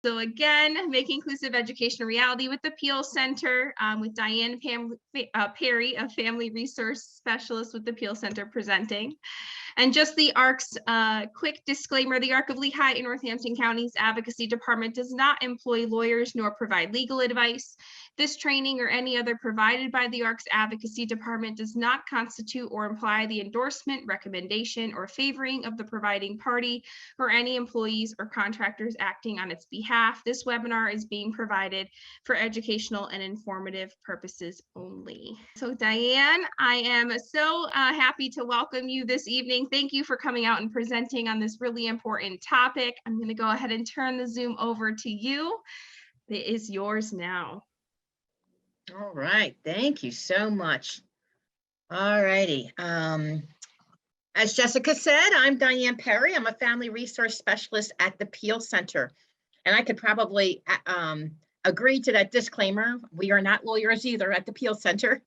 So again, Make Inclusive Education a Reality with the PEAL Center, with Diane Perry, a Family Resource Specialist with the PEAL Center presenting. And just the ARC's quick disclaimer, the ARC of Lehigh and Northampton County's Advocacy Department does not employ lawyers nor provide legal advice. This training or any other provided by the ARC's Advocacy Department does not constitute or imply the endorsement, recommendation, or favoring of the providing party or any employees or contractors acting on its behalf. This webinar is being provided for educational and informative purposes only. So Diane, I am so happy to welcome you this evening. Thank you for coming out and presenting on this really important topic. I'm going to go ahead and turn the Zoom over to you. It is yours now. All right, thank you so much. All righty. As Jessica said, I'm Diane Perry. I'm a family resource specialist at the PEAL Center. And I could probably agree to that disclaimer. We are not lawyers either at the PEAL Center.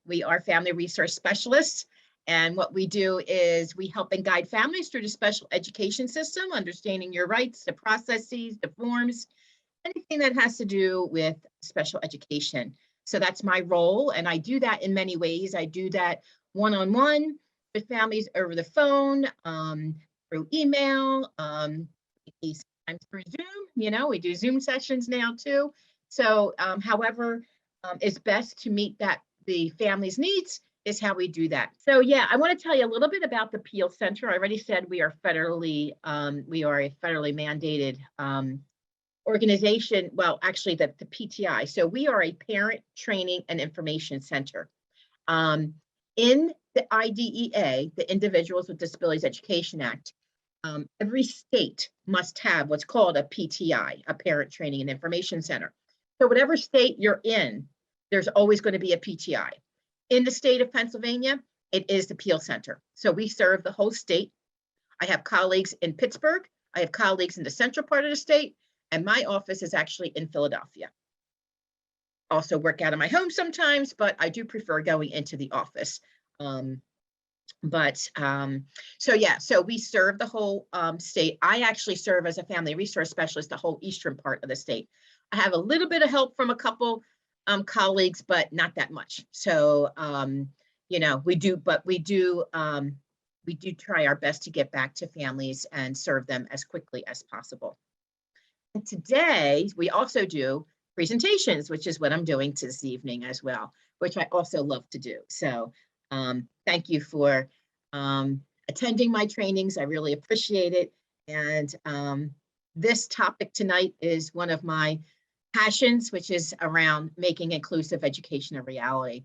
We are family resource specialists. And what we do is we help and guide families through the special education system, understanding your rights, the processes, the forms, anything that has to do with special education. So that's my role. And I do that in many ways. I do that one-on-one with families over the phone, through email, sometimes through Zoom. You know, we do Zoom sessions now too. So however is best to meet the family's needs is how we do that. So yeah, I want to tell you a little bit about the PEAL Center. I already said we are a federally mandated organization. Well, actually the PTI. So we are a parent training and information center. In the IDEA, the Individuals with Disabilities Education Act, every state must have what's called a PTI, a Parent Training and Information Center. So whatever state you're in, there's always going to be a PTI. In the state of Pennsylvania, it is the PEAL Center. So we serve the whole state. I have colleagues in Pittsburgh. I have colleagues in the central part of the state, and my office is actually in Philadelphia. Also work out of my home sometimes, but I do prefer going into the office. So yeah, so we serve the whole state. I actually serve as a family resource specialist, the whole eastern part of the state. I have a little bit of help from a couple colleagues, but not that much. So, you know, we do try our best to get back to families and serve them as quickly as possible. And today, we also do presentations, which is what I'm doing this evening as well, which I also love to do. So thank you for attending my trainings. I really appreciate it. And this topic tonight is one of my passions, which is around making inclusive education a reality.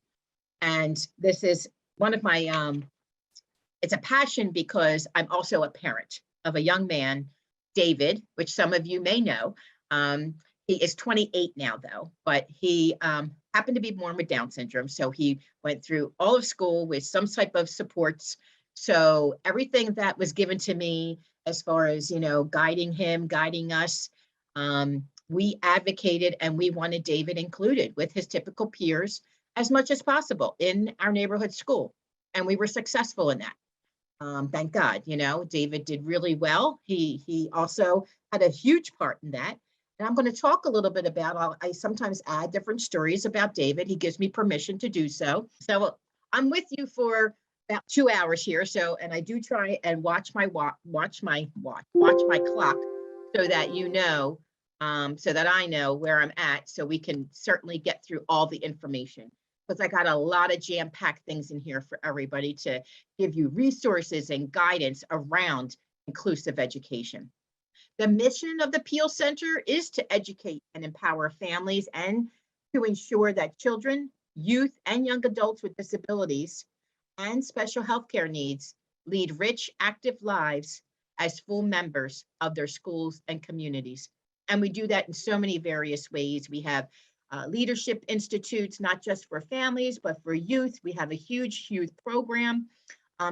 And this is one of my, it's a passion because I'm also a parent of a young man, David, which some of you may know. He is 28 now though, but he happened to be born with Down syndrome. So he went through all of school with some type of supports. So everything that was given to me as far as, you know, guiding him, guiding us, we advocated and we wanted David included with his typical peers as much as possible in our neighborhood school. And we were successful in that. Thank God, you know, David did really well. He also had a huge part in that. And I'm going to talk a little bit about, I sometimes add different stories about David. He gives me permission to do so. So I'm with you for about 2 hours here. So, and I do try and watch my clock so that you know, so that I know where I'm at, so we can certainly get through all the information. Because I got a lot of jam-packed things in here for everybody to give you resources and guidance around inclusive education. The mission of the PEAL Center is to educate and empower families and to ensure that children, youth, and young adults with disabilities and special healthcare needs lead rich, active lives as full members of their schools and communities. And we do that in so many various ways. We have leadership institutes, not just for families, but for youth. We have a huge youth program.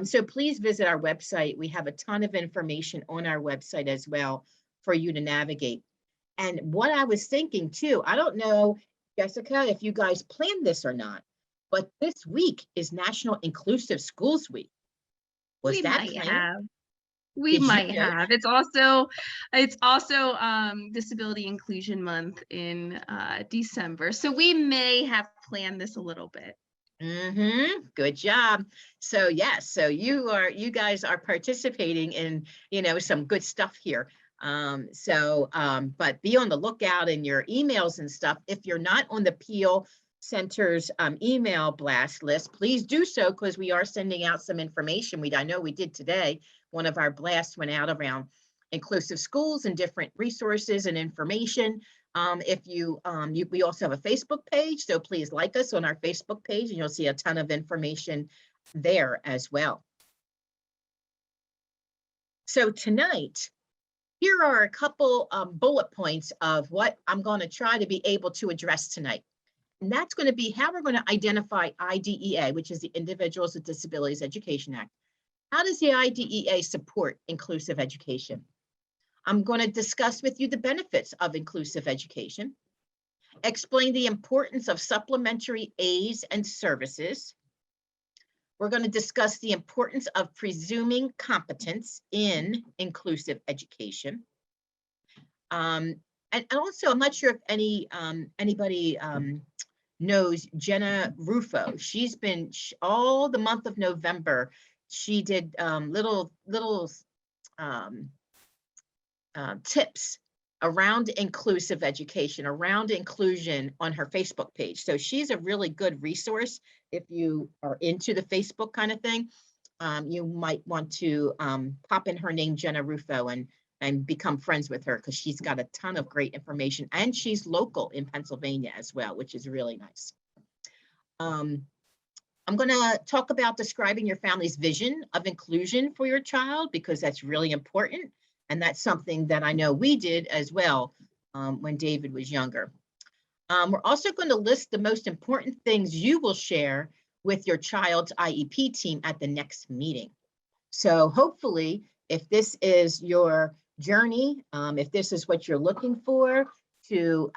So please visit our website. We have a ton of information on our website as well for you to navigate. And what I was thinking too, I don't know, Jessica, if you guys planned this or not, but this week is National Inclusive Schools Week. Was that planned? We Did you might know? have. It's also Disability Inclusion Month in December. So we may have planned this a little bit. Good job. So yes, so you guys are participating in, some good stuff here. But be on the lookout in your emails and stuff. If you're not on the PEAL Center's email blast list, please do so, because we are sending out some information. I know we did today. One of our blasts went out around inclusive schools and different resources and information. We also have a Facebook page, so please like us on our Facebook page, and you'll see a ton of information there as well. So tonight, here are a couple bullet points of what I'm going to try to be able to address tonight. And that's going to be how we're going to identify IDEA, which is the Individuals with Disabilities Education Act. How does the IDEA support inclusive education? I'm going to discuss with you the benefits of inclusive education, explain the importance of supplementary aids and services. We're going to discuss the importance of presuming competence in inclusive education. And also, I'm not sure if anybody knows Jenna Rufo. She's been all the month of November. She did little tips around inclusive education, around inclusion on her Facebook page. So she's a really good resource. If you are into the Facebook kind of thing, you might want to pop in her name, Jenna Rufo, and become friends with her, because she's got a ton of great information, and she's local in Pennsylvania as well, which is really nice. I'm going to talk about describing your family's vision of inclusion for your child, because that's really important. And that's something that I know we did as well when David was younger. We're also going to list the most important things you will share with your child's IEP team at the next meeting. So hopefully, if this is your journey, if this is what you're looking for to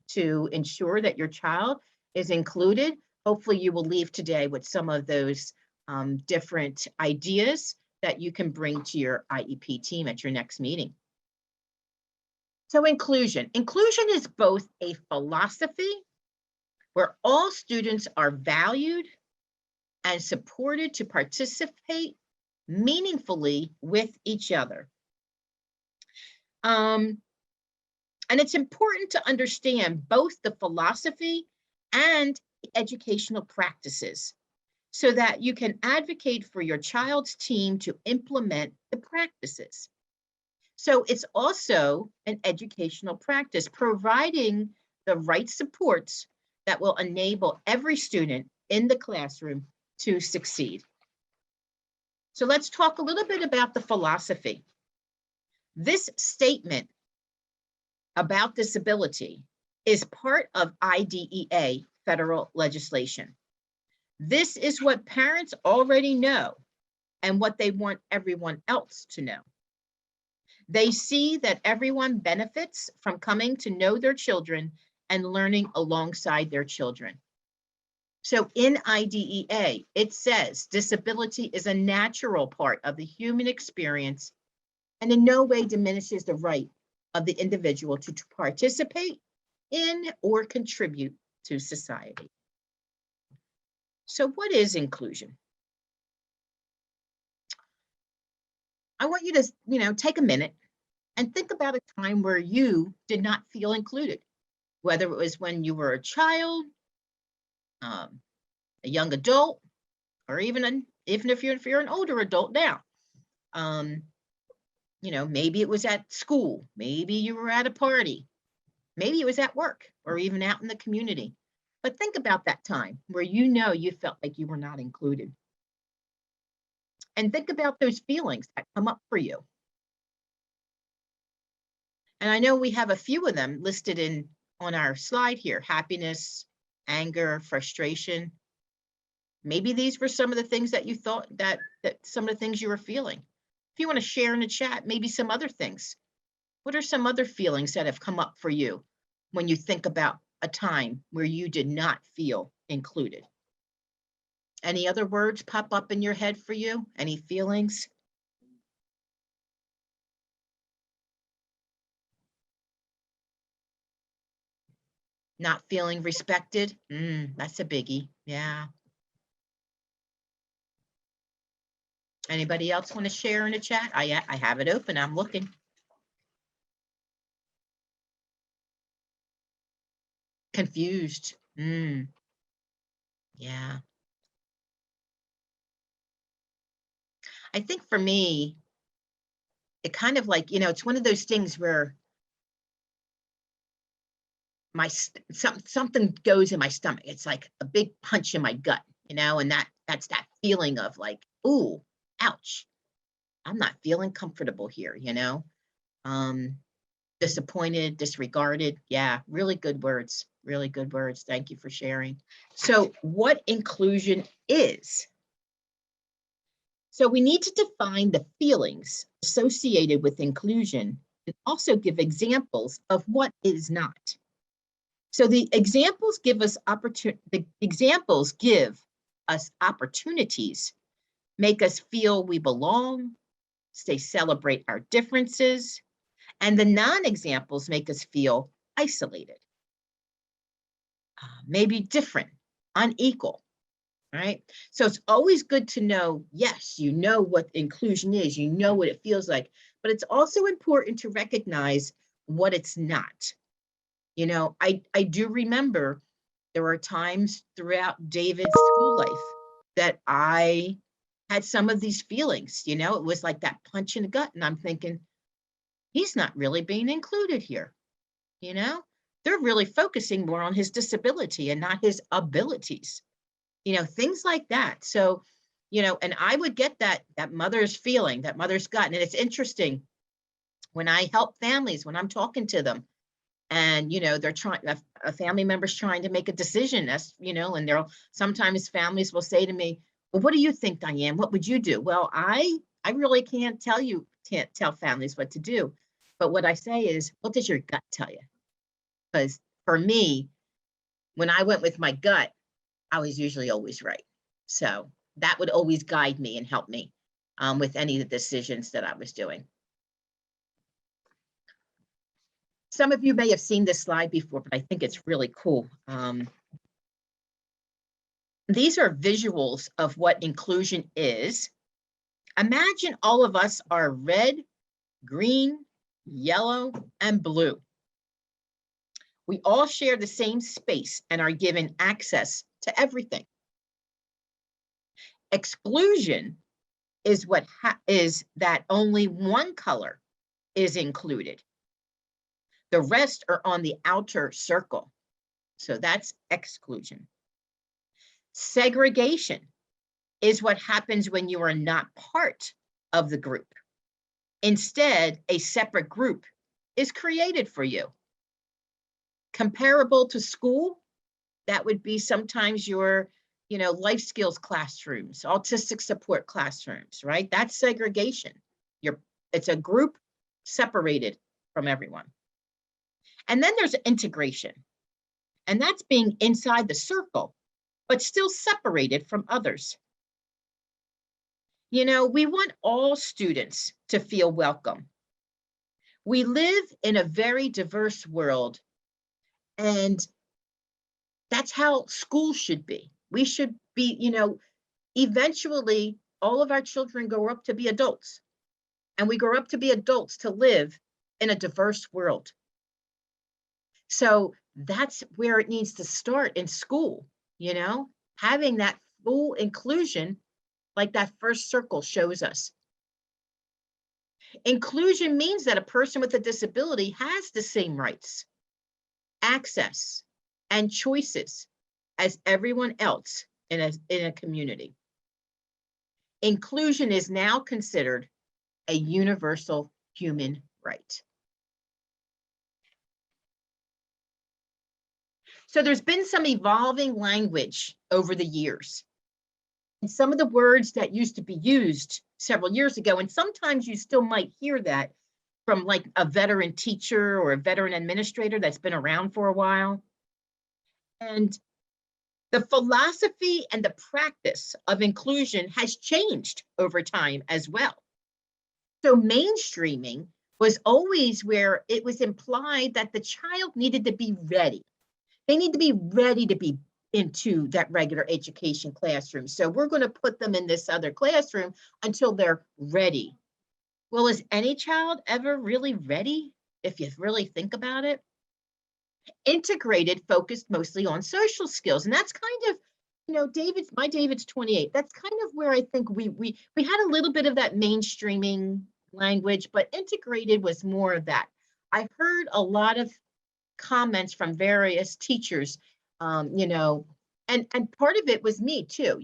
to ensure that your child is included, hopefully you will leave today with some of those different ideas that you can bring to your IEP team at your next meeting. So inclusion. Inclusion is both a philosophy where all students are valued and supported to participate meaningfully with each other. And it's important to understand both the philosophy and educational practices, so that you can advocate for your child's team to implement the practices. So it's also an educational practice, providing the right supports that will enable every student in the classroom to succeed. So let's talk a little bit about the philosophy. This statement about disability is part of IDEA federal legislation. This is what parents already know and what they want everyone else to know. They see that everyone benefits from coming to know their children and learning alongside their children. So in IDEA, it says disability is a natural part of the human experience and in no way diminishes the right of the individual to participate in or contribute to society. So what is inclusion? I want you to, take a minute and think about a time where you did not feel included, whether it was when you were a child, a young adult, or even if you're an older adult now. Maybe it was at school, maybe you were at a party, maybe it was at work, or even out in the community. But think about that time where you felt like you were not included. And think about those feelings that come up for you. And I know we have a few of them listed on our slide here: happiness, anger, frustration. Maybe these were some of the things that you thought that some of the things you were feeling. If you want to share in the chat, maybe some other things. What are some other feelings that have come up for you when you think about a time where you did not feel included? Any other words pop up in your head for you? Any feelings? Not feeling respected. That's a biggie. Yeah. Anybody else want to share in the chat? I have it open. I'm looking. Confused. Yeah. I think for me, it kind of like, it's one of those things where something goes in my stomach. It's like a big punch in my gut, and that's that feeling of like, ooh, ouch. I'm not feeling comfortable here, disappointed, disregarded. Yeah, really good words. Really good words. Thank you for sharing. So what inclusion is? So we need to define the feelings associated with inclusion and also give examples of what is not. So the examples give us opportunities, make us feel we belong, celebrate our differences, and the non-examples make us feel isolated, maybe different, unequal, right? So it's always good to know, yes, you know what inclusion is, you know what it feels like, but it's also important to recognize what it's not. I do remember there were times throughout David's school life that I had some of these feelings, it was like that punch in the gut. And I'm thinking, he's not really being included here. They're really focusing more on his disability and not his abilities, things like that. So, and I would get that mother's feeling, that mother's gut. And it's interesting when I help families, when I'm talking to them, and they're trying, a family member's trying to make a decision, and sometimes families will say to me, well, what do you think, Diane? What would you do? Well, I really can't tell families what to do. But what I say is, what does your gut tell you? Because for me, when I went with my gut, I was usually always right. So that would always guide me and help me with any of the decisions that I was doing. Some of you may have seen this slide before, but I think it's really cool. These are visuals of what inclusion is. Imagine all of us are red, green, yellow, and blue. We all share the same space and are given access to everything. Exclusion is is that only one color is included. The rest are on the outer circle. So that's exclusion. Segregation is what happens when you are not part of the group. Instead, a separate group is created for you. Comparable to school, that would be sometimes your, life skills classrooms, autistic support classrooms, right? That's segregation. It's a group separated from everyone. And then there's integration, and that's being inside the circle, but still separated from others. We want all students to feel welcome. We live in a very diverse world, and that's how schools should be. We should be, eventually all of our children grow up to be adults, and we grow up to be adults to live in a diverse world. So that's where it needs to start in school, having that full inclusion, like that first circle shows us. Inclusion means that a person with a disability has the same rights, access, and choices as everyone else in a community. Inclusion is now considered a universal human right. So there's been some evolving language over the years. And some of the words that used to be used several years ago, and sometimes you still might hear that from like a veteran teacher or a veteran administrator that's been around for a while. And the philosophy and the practice of inclusion has changed over time as well. So mainstreaming was always where it was implied that the child needed to be ready They need to be ready to be into that regular education classroom. So we're going to put them in this other classroom until they're ready. Well, is any child ever really ready if you really think about it? Integrated focused mostly on social skills. And that's kind of, David's 28. That's kind of where I think we had a little bit of that mainstreaming language, but integrated was more of that. I heard a lot of comments from various teachers, and part of it was me too.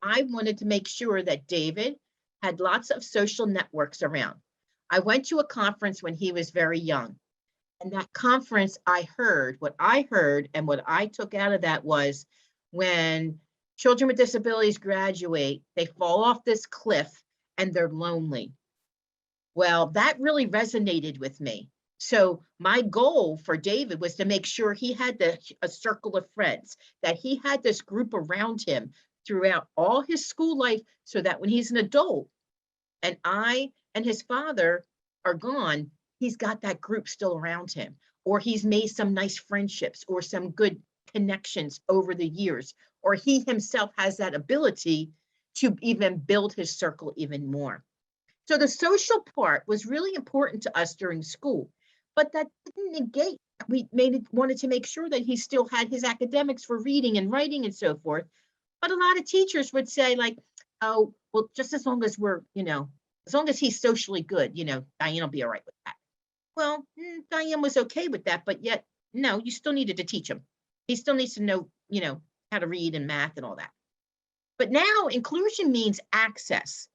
I wanted to make sure that David had lots of social networks around. I went to a conference when he was very young. And that conference, what I heard and what I took out of that was when children with disabilities graduate, they fall off this cliff and they're lonely. Well, that really resonated with me. So my goal for David was to make sure he had a circle of friends, that he had this group around him throughout all his school life, so that when he's an adult and I and his father are gone, he's got that group still around him, or he's made some nice friendships or some good connections over the years, or he himself has that ability to even build his circle even more. So the social part was really important to us during school, but that didn't negate, wanted to make sure that he still had his academics for reading and writing and so forth. But a lot of teachers would say like, oh, well, just as long as as long as he's socially good, Diane will be all right with that. Well, Diane was okay with that, but yet, no, you still needed to teach him. He still needs to know, how to read and math and all that. But now inclusion means access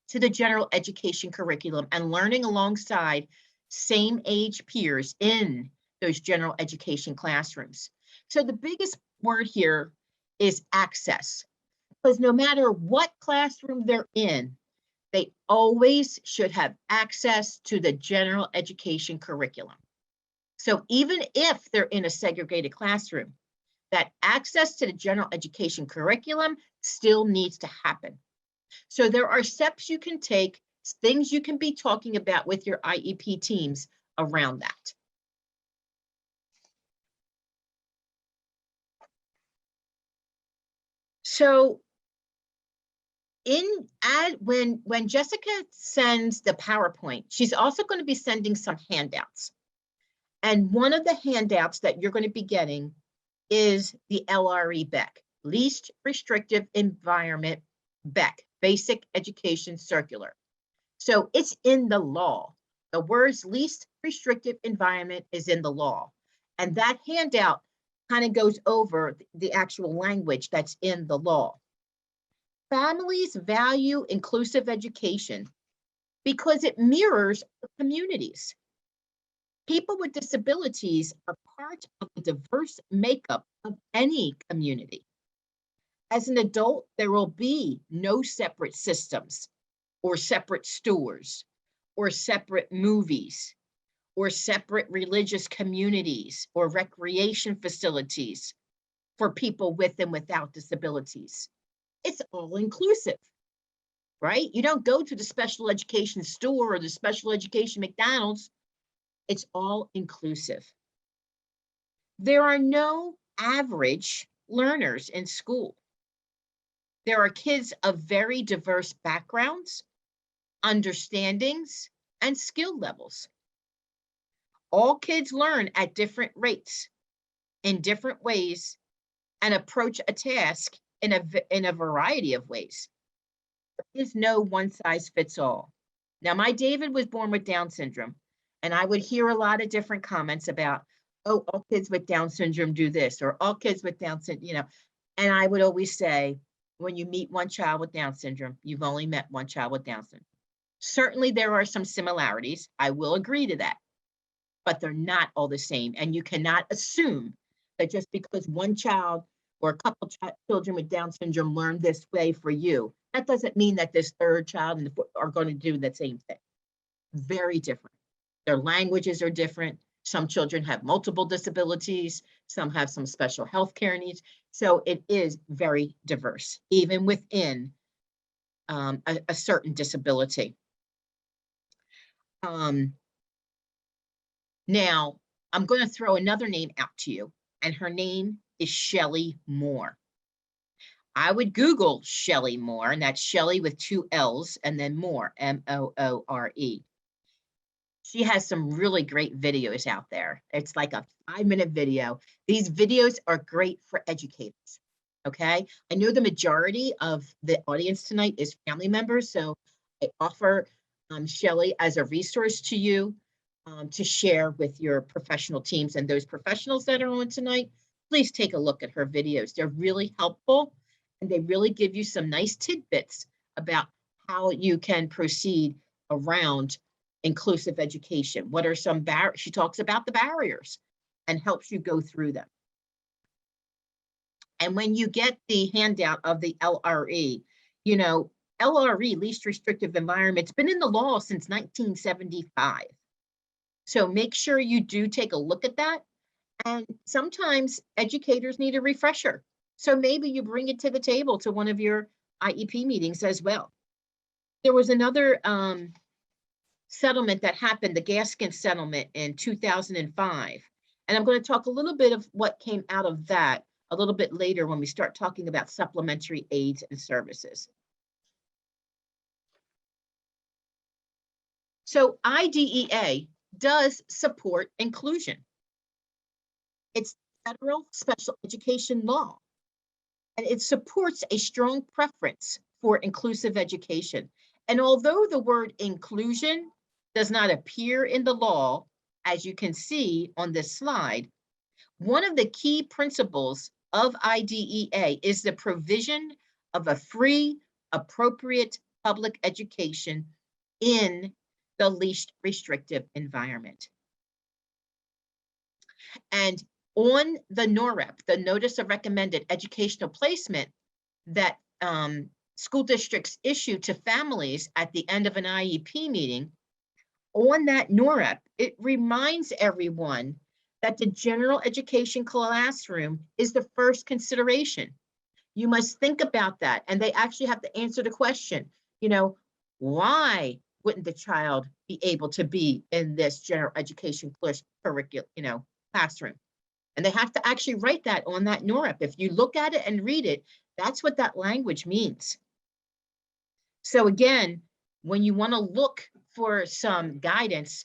to the general education curriculum and learning alongside same age peers in those general education classrooms. So the biggest word here is access, because no matter what classroom they're in, they always should have access to the general education curriculum. So even if they're in a segregated classroom, that access to the general education curriculum still needs to happen. So there are steps you can take, things you can be talking about with your IEP teams around that. So when Jessica sends the PowerPoint, she's also going to be sending some handouts. And one of the handouts that you're going to be getting is the LRE Back, Least Restrictive Environment Back, Basic Education Circular. So it's in the law. The words least restrictive environment is in the law. And that handout kind of goes over the actual language that's in the law. Families value inclusive education because it mirrors communities. People with disabilities are part of the diverse makeup of any community. As an adult, there will be no separate systems or separate stores or separate movies or separate religious communities or recreation facilities for people with and without disabilities. It's all inclusive, right? You don't go to the special education store or the special education McDonald's. It's all inclusive. There are no average learners in school. There are kids of very diverse backgrounds, understandings, and skill levels. All kids learn at different rates, in different ways, and approach a task in a variety of ways. There is no one size fits all. Now, my David was born with Down syndrome, and I would hear a lot of different comments about, oh, all kids with Down syndrome do this, or all kids with Down syndrome, and I would always say, when you meet one child with Down syndrome, you've only met one child with Down syndrome. Certainly there are some similarities. I will agree to that, but they're not all the same. And you cannot assume that just because one child or a couple children with Down syndrome learn this way for you, that doesn't mean that this third child are going to do the same thing. Very different. Their languages are different. Some children have multiple disabilities. Some have some special health care needs. So it is very diverse, even within a certain disability. Now, I'm going to throw another name out to you, and her name is Shelley Moore. I would Google Shelley Moore, and that's Shelley with 2 L's and then Moore, M-O-O-R-E. She has some really great videos out there. It's like a 5-minute video. These videos are great for educators, okay? I know the majority of the audience tonight is family members, so I offer Shelley as a resource to you to share with your professional teams. And those professionals that are on tonight, please take a look at her videos. They're really helpful, and they really give you some nice tidbits about how you can proceed around inclusive education. What are some barriers? She talks about the barriers and helps you go through them. And when you get the handout of the LRE, you know, LRE, least restrictive environment, it's been in the law since 1975. So make sure you do take a look at that. And sometimes educators need a refresher. So maybe you bring it to the table to one of your IEP meetings as well. There was another settlement that happened, the Gaskin settlement in 2005. And I'm going to talk a little bit of what came out of that a little bit later when we start talking about supplementary aids and services. So IDEA does support inclusion. It's federal special education law, and it supports a strong preference for inclusive education. And although the word inclusion does not appear in the law, as you can see on this slide, one of the key principles of IDEA is the provision of a free, appropriate public education in the least restrictive environment. And on the NOREP, the Notice of Recommended Educational Placement that school districts issue to families at the end of an IEP meeting, on that NOREP, it reminds everyone that the general education classroom is the first consideration. You must think about that. And they actually have to answer the question, you know, why wouldn't the child be able to be in this general education curriculum, you know, classroom? And they have to actually write that on that NOREP. If you look at it and read it, that's what that language means. So again, when you want to look for some guidance,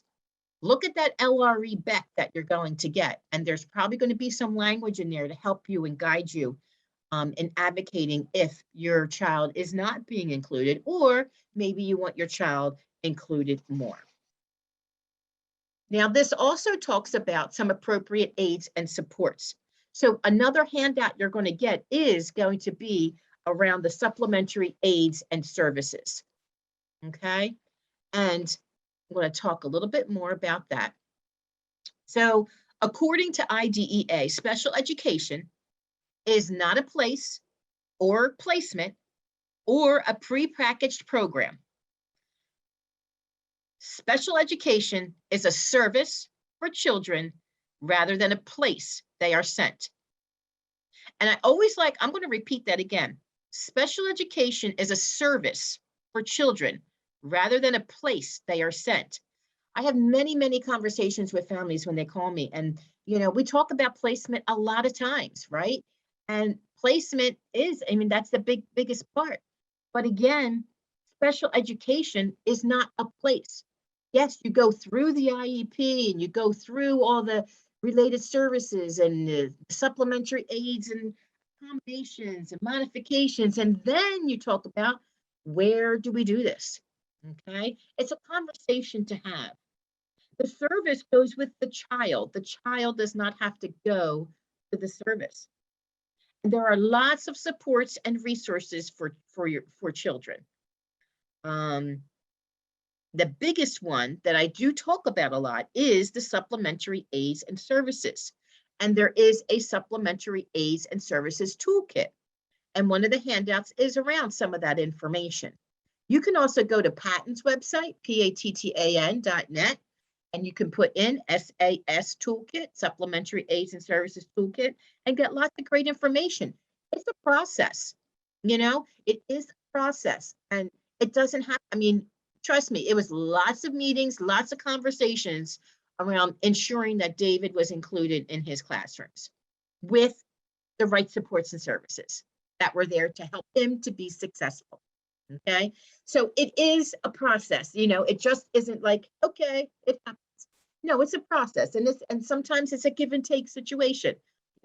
look at that LRE Back that you're going to get. And there's probably going to be some language in there to help you and guide you in advocating if your child is not being included, or maybe you want your child included more. Now, this also talks about some appropriate aids and supports. So another handout you're going to get is going to be around the supplementary aids and services. Okay, and I'm going to talk a little bit more about that. So according to IDEA, special education is not a place or placement or a prepackaged program. Special education is a service for children rather than a place they are sent. And I always like, I'm going to repeat that again. Special education is a service for children rather than a place they are sent. I have many, many conversations with families when they call me, and you know, we talk about placement a lot of times, right? And placement is, I mean, that's the biggest part. But again, special education is not a place. Yes, you go through the IEP and you go through all the related services and the supplementary aids and accommodations and modifications, and then you talk about where do we do this? Okay, it's a conversation to have. The service goes with the child. The child does not have to go to the service. And there are lots of supports and resources for children. The biggest one that I do talk about a lot is the supplementary aids and services. And there is a supplementary aids and services toolkit. And one of the handouts is around some of that information. You can also go to Patten's website, pattan.net, and you can put in SAS Toolkit, Supplementary Aids and Services Toolkit, and get lots of great information. It's a process, you know, it is a process, and it doesn't have, I mean, trust me, it was lots of meetings, lots of conversations around ensuring that David was included in his classrooms. with the right supports and services that were there to help him to be successful. Okay, so it is a process, it just isn't like, okay, it happens. No, it's a process, and sometimes it's a give and take situation.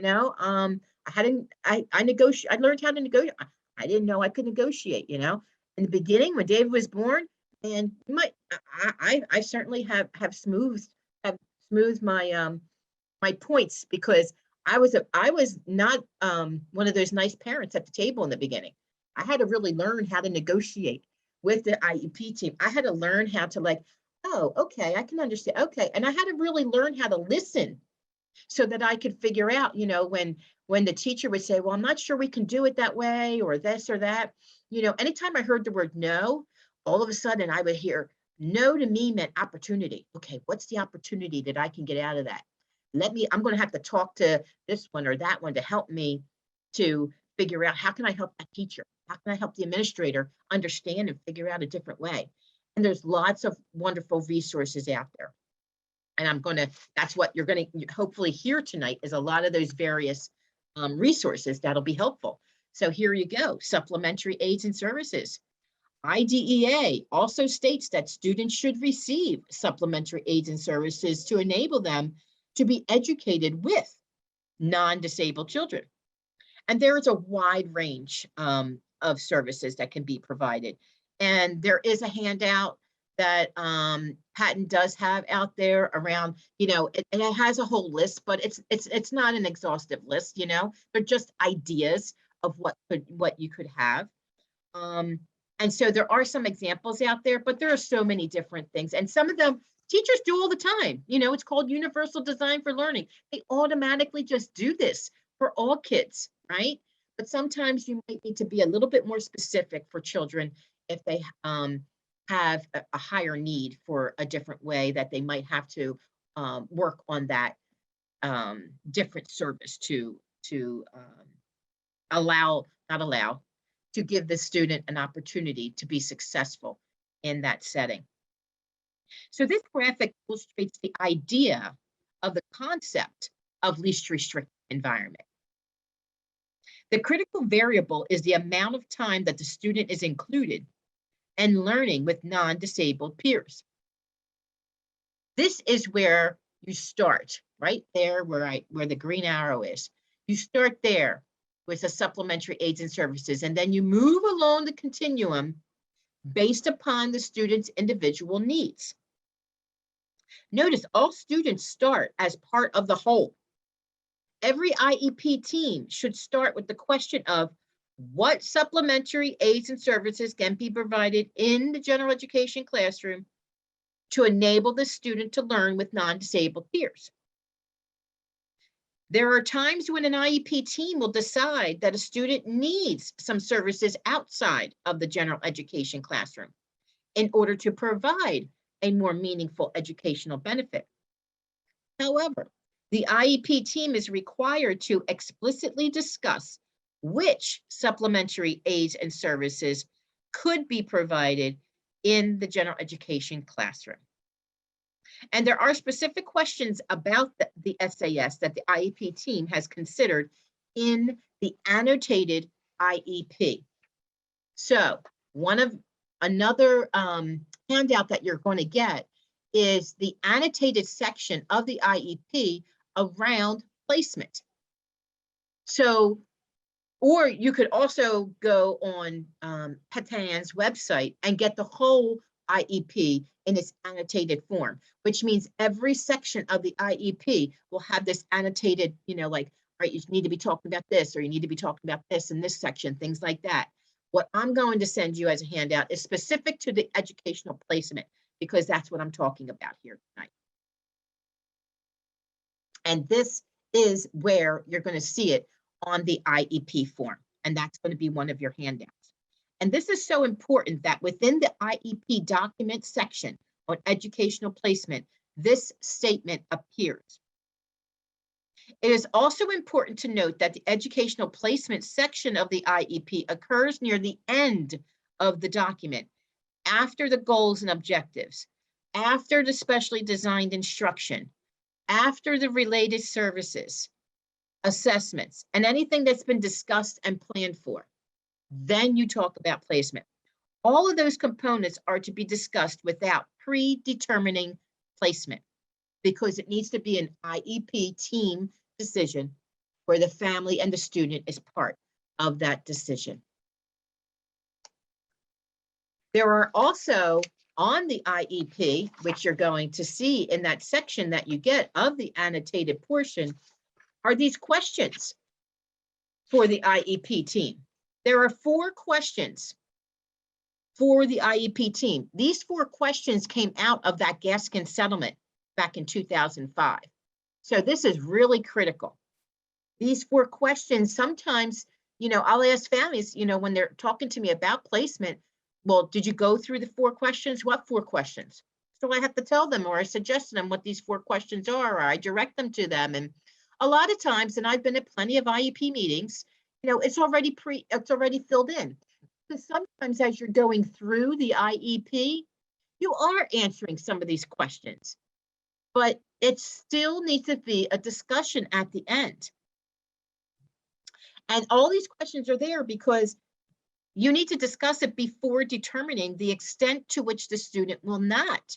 I learned how to negotiate. I didn't know I could negotiate, in the beginning when David was born, and I certainly have smoothed my points, because I was not one of those nice parents at the table in the beginning. I had to really learn how to negotiate with the IEP team. I had to learn how to, like, oh, okay, I can understand. Okay. And I had to really learn how to listen so that I could figure out, when the teacher would say, well, I'm not sure we can do it that way, or this or that, anytime I heard the word no, all of a sudden I would hear no. To me meant opportunity. Okay, what's the opportunity that I can get out of that? I'm going to have to talk to this one or that one to help me to figure out, how can I help that teacher? How can I help the administrator understand and figure out a different way? And there's lots of wonderful resources out there. And that's what you're going to hopefully hear tonight, is a lot of those various resources that'll be helpful. So here you go, supplementary aids and services. IDEA also states that students should receive supplementary aids and services to enable them to be educated with non-disabled children. And there is a wide range of services that can be provided. And there is a handout that Patton does have out there around, it has a whole list, but it's not an exhaustive list, they're just ideas of what you could have. And so there are some examples out there, but there are so many different things. And some of them teachers do all the time. It's called universal design for learning. They automatically just do this for all kids, right? But sometimes you might need to be a little bit more specific for children if they have a higher need for a different way, that they might have to work on that different service to to give the student an opportunity to be successful in that setting. So this graphic illustrates the idea of the concept of least restrictive environment. The critical variable is the amount of time that the student is included and learning with non-disabled peers. This is where you start, right there where the green arrow is. You start there with the supplementary aids and services, and then you move along the continuum based upon the student's individual needs. Notice all students start as part of the whole. Every IEP team should start with the question of what supplementary aids and services can be provided in the general education classroom to enable the student to learn with non-disabled peers. There are times when an IEP team will decide that a student needs some services outside of the general education classroom in order to provide a more meaningful educational benefit. However, the IEP team is required to explicitly discuss which supplementary aids and services could be provided in the general education classroom. And there are specific questions about the SAS that the IEP team has considered in the annotated IEP. So another handout that you're going to get is the annotated section of the IEP around placement. So, or you could also go on Patan's website and get the whole IEP in its annotated form, which means every section of the IEP will have this annotated, like, all right, you need to be talking about this, or you need to be talking about this in this section, things like that. What I'm going to send you as a handout is specific to the educational placement, because that's what I'm talking about here tonight. And this is where you're going to see it on the IEP form, and that's going to be one of your handouts. And this is so important that within the IEP document section on educational placement, this statement appears. It is also important to note that the educational placement section of the IEP occurs near the end of the document, after the goals and objectives, after the specially designed instruction, after the related services, assessments, and anything that's been discussed and planned for. Then you talk about placement. All of those components are to be discussed without predetermining placement, because it needs to be an IEP team decision where the family and the student is part of that decision. There are also on the IEP, which you're going to see in that section that you get of the annotated portion, are these questions for the IEP team. There are 4 questions for the IEP team. These 4 questions came out of that Gaskin settlement back in 2005. So this is really critical. These 4 questions, sometimes, I'll ask families, when they're talking to me about placement, well, did you go through the 4 questions? What 4 questions? So I have to tell them, or I suggest to them what these 4 questions are, or I direct them to them. And a lot of times, and I've been at plenty of IEP meetings, it's already filled in. So sometimes as you're going through the IEP, you are answering some of these questions, but it still needs to be a discussion at the end. And all these questions are there because you need to discuss it before determining the extent to which the student will not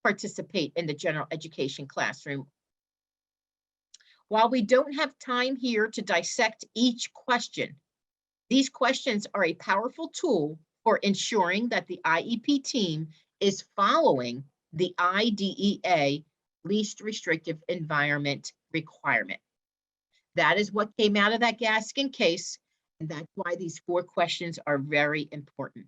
participate in the general education classroom. While we don't have time here to dissect each question, these questions are a powerful tool for ensuring that the IEP team is following the IDEA least restrictive environment requirement. That is what came out of that Gaskin case, and that's why these 4 questions are very important.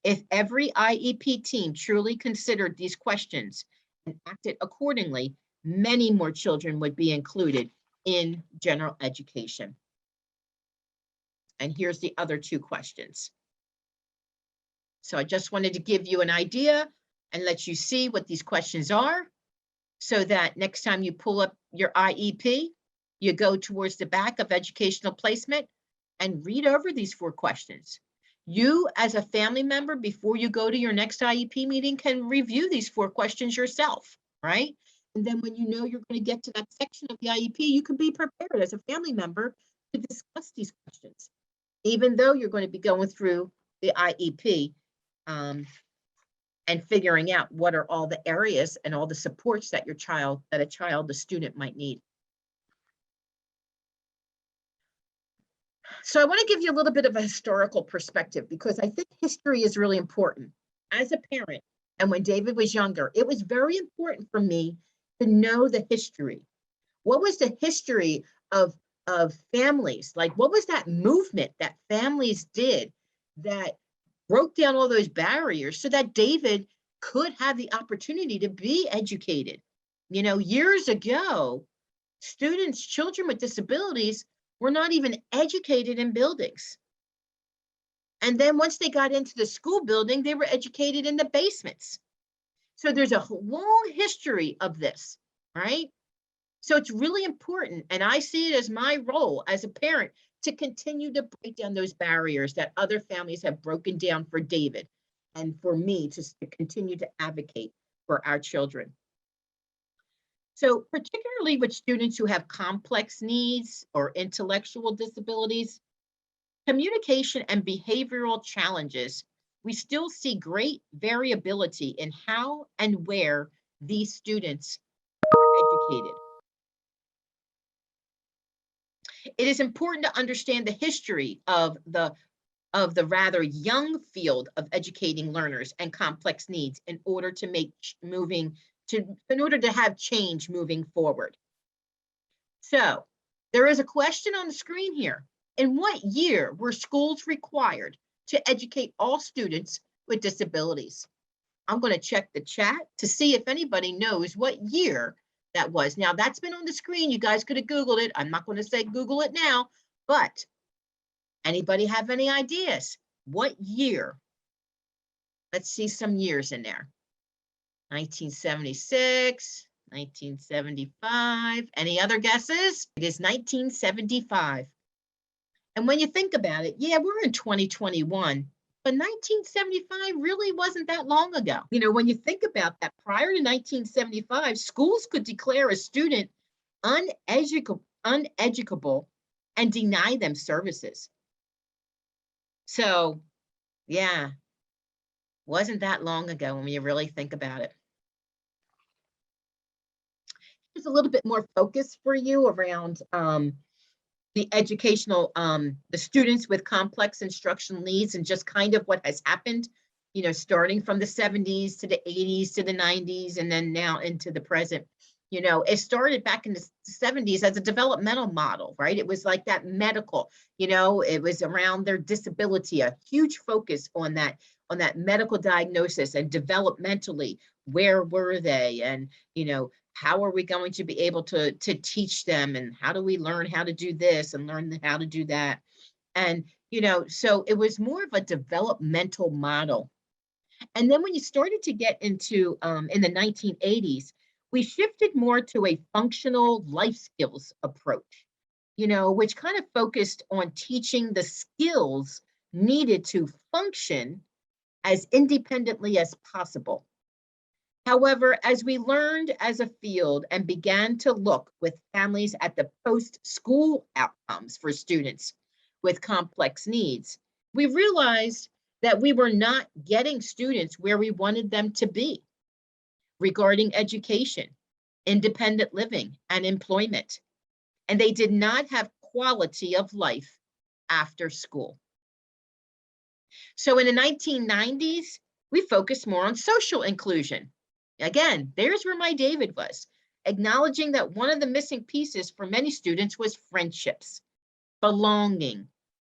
If every IEP team truly considered these questions and acted accordingly, many more children would be included in general education. And here's the other 2 questions. So I just wanted to give you an idea and let you see what these questions are, so that next time you pull up your IEP, you go towards the back of educational placement and read over these 4 questions. You, as a family member, before you go to your next IEP meeting, can review these 4 questions yourself, right? And then when you know you're going to get to that section of the IEP, you can be prepared as a family member to discuss these questions, even though you're going to be going through the IEP and figuring out what are all the areas and all the supports that the student might need. So I want to give you a little bit of a historical perspective, because I think history is really important. As a parent, and when David was younger, it was very important for me to know the history. What was the history of families? Like, what was that movement that families did that broke down all those barriers so that David could have the opportunity to be educated? Years ago, children with disabilities were not even educated in buildings. And then once they got into the school building, they were educated in the basements. So there's a long history of this, right? So it's really important. And I see it as my role as a parent to continue to break down those barriers that other families have broken down for David, and for me to continue to advocate for our children. So particularly with students who have complex needs or intellectual disabilities, communication and behavioral challenges, we still see great variability in how and where these students are educated. It is important to understand the history of the rather young field of educating learners and complex needs in order to have change moving forward. So there is a question on the screen here. In what year were schools required to educate all students with disabilities? I'm going to check the chat to see if anybody knows what year that was. Now, that's been on the screen. You guys could have Googled it. I'm not going to say Google it now, but anybody have any ideas? What year? Let's see some years in there. 1976, 1975. Any other guesses? It is 1975. And when you think about it, yeah, we're in 2021, but 1975 really wasn't that long ago. When you think about that, prior to 1975, schools could declare a student uneducable uneducable and deny them services. So, yeah, wasn't that long ago when you really think about it. There's a little bit more focus for you around the educational, the students with complex instructional needs and just kind of what has happened, you know, starting from the 70s to the 80s to the 90s and then now into the present. You know, it started back in the 70s as a developmental model, right? It was like that medical, you know, it was around their disability, a huge focus on that medical diagnosis and developmentally, where were they? And, you know, how are we going to be able to teach them, and how do we learn how to do this and learn how to do that? And, you know, so it was more of a developmental model. And then when you started to get into in the 1980s, we shifted more to a functional life skills approach, you know, which kind of focused on teaching the skills needed to function as independently as possible. However, as we learned as a field and began to look with families at the post-school outcomes for students with complex needs, we realized that we were not getting students where we wanted them to be regarding education, independent living, and employment. And they did not have quality of life after school. So in the 1990s, we focused more on social inclusion. Again, there's where my David was, acknowledging that one of the missing pieces for many students was friendships, belonging,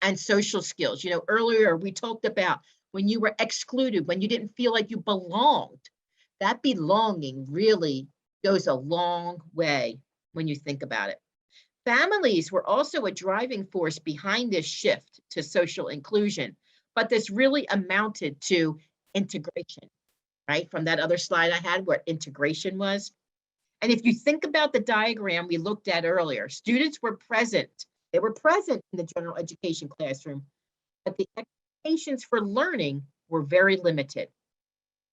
and social skills. You know, earlier we talked about when you were excluded, when you didn't feel like you belonged. That belonging really goes a long way when you think about it. Families were also a driving force behind this shift to social inclusion, but this really amounted to integration, right? From that other slide I had where integration was. And if you think about the diagram we looked at earlier, students were present. They were present in the general education classroom, but the expectations for learning were very limited.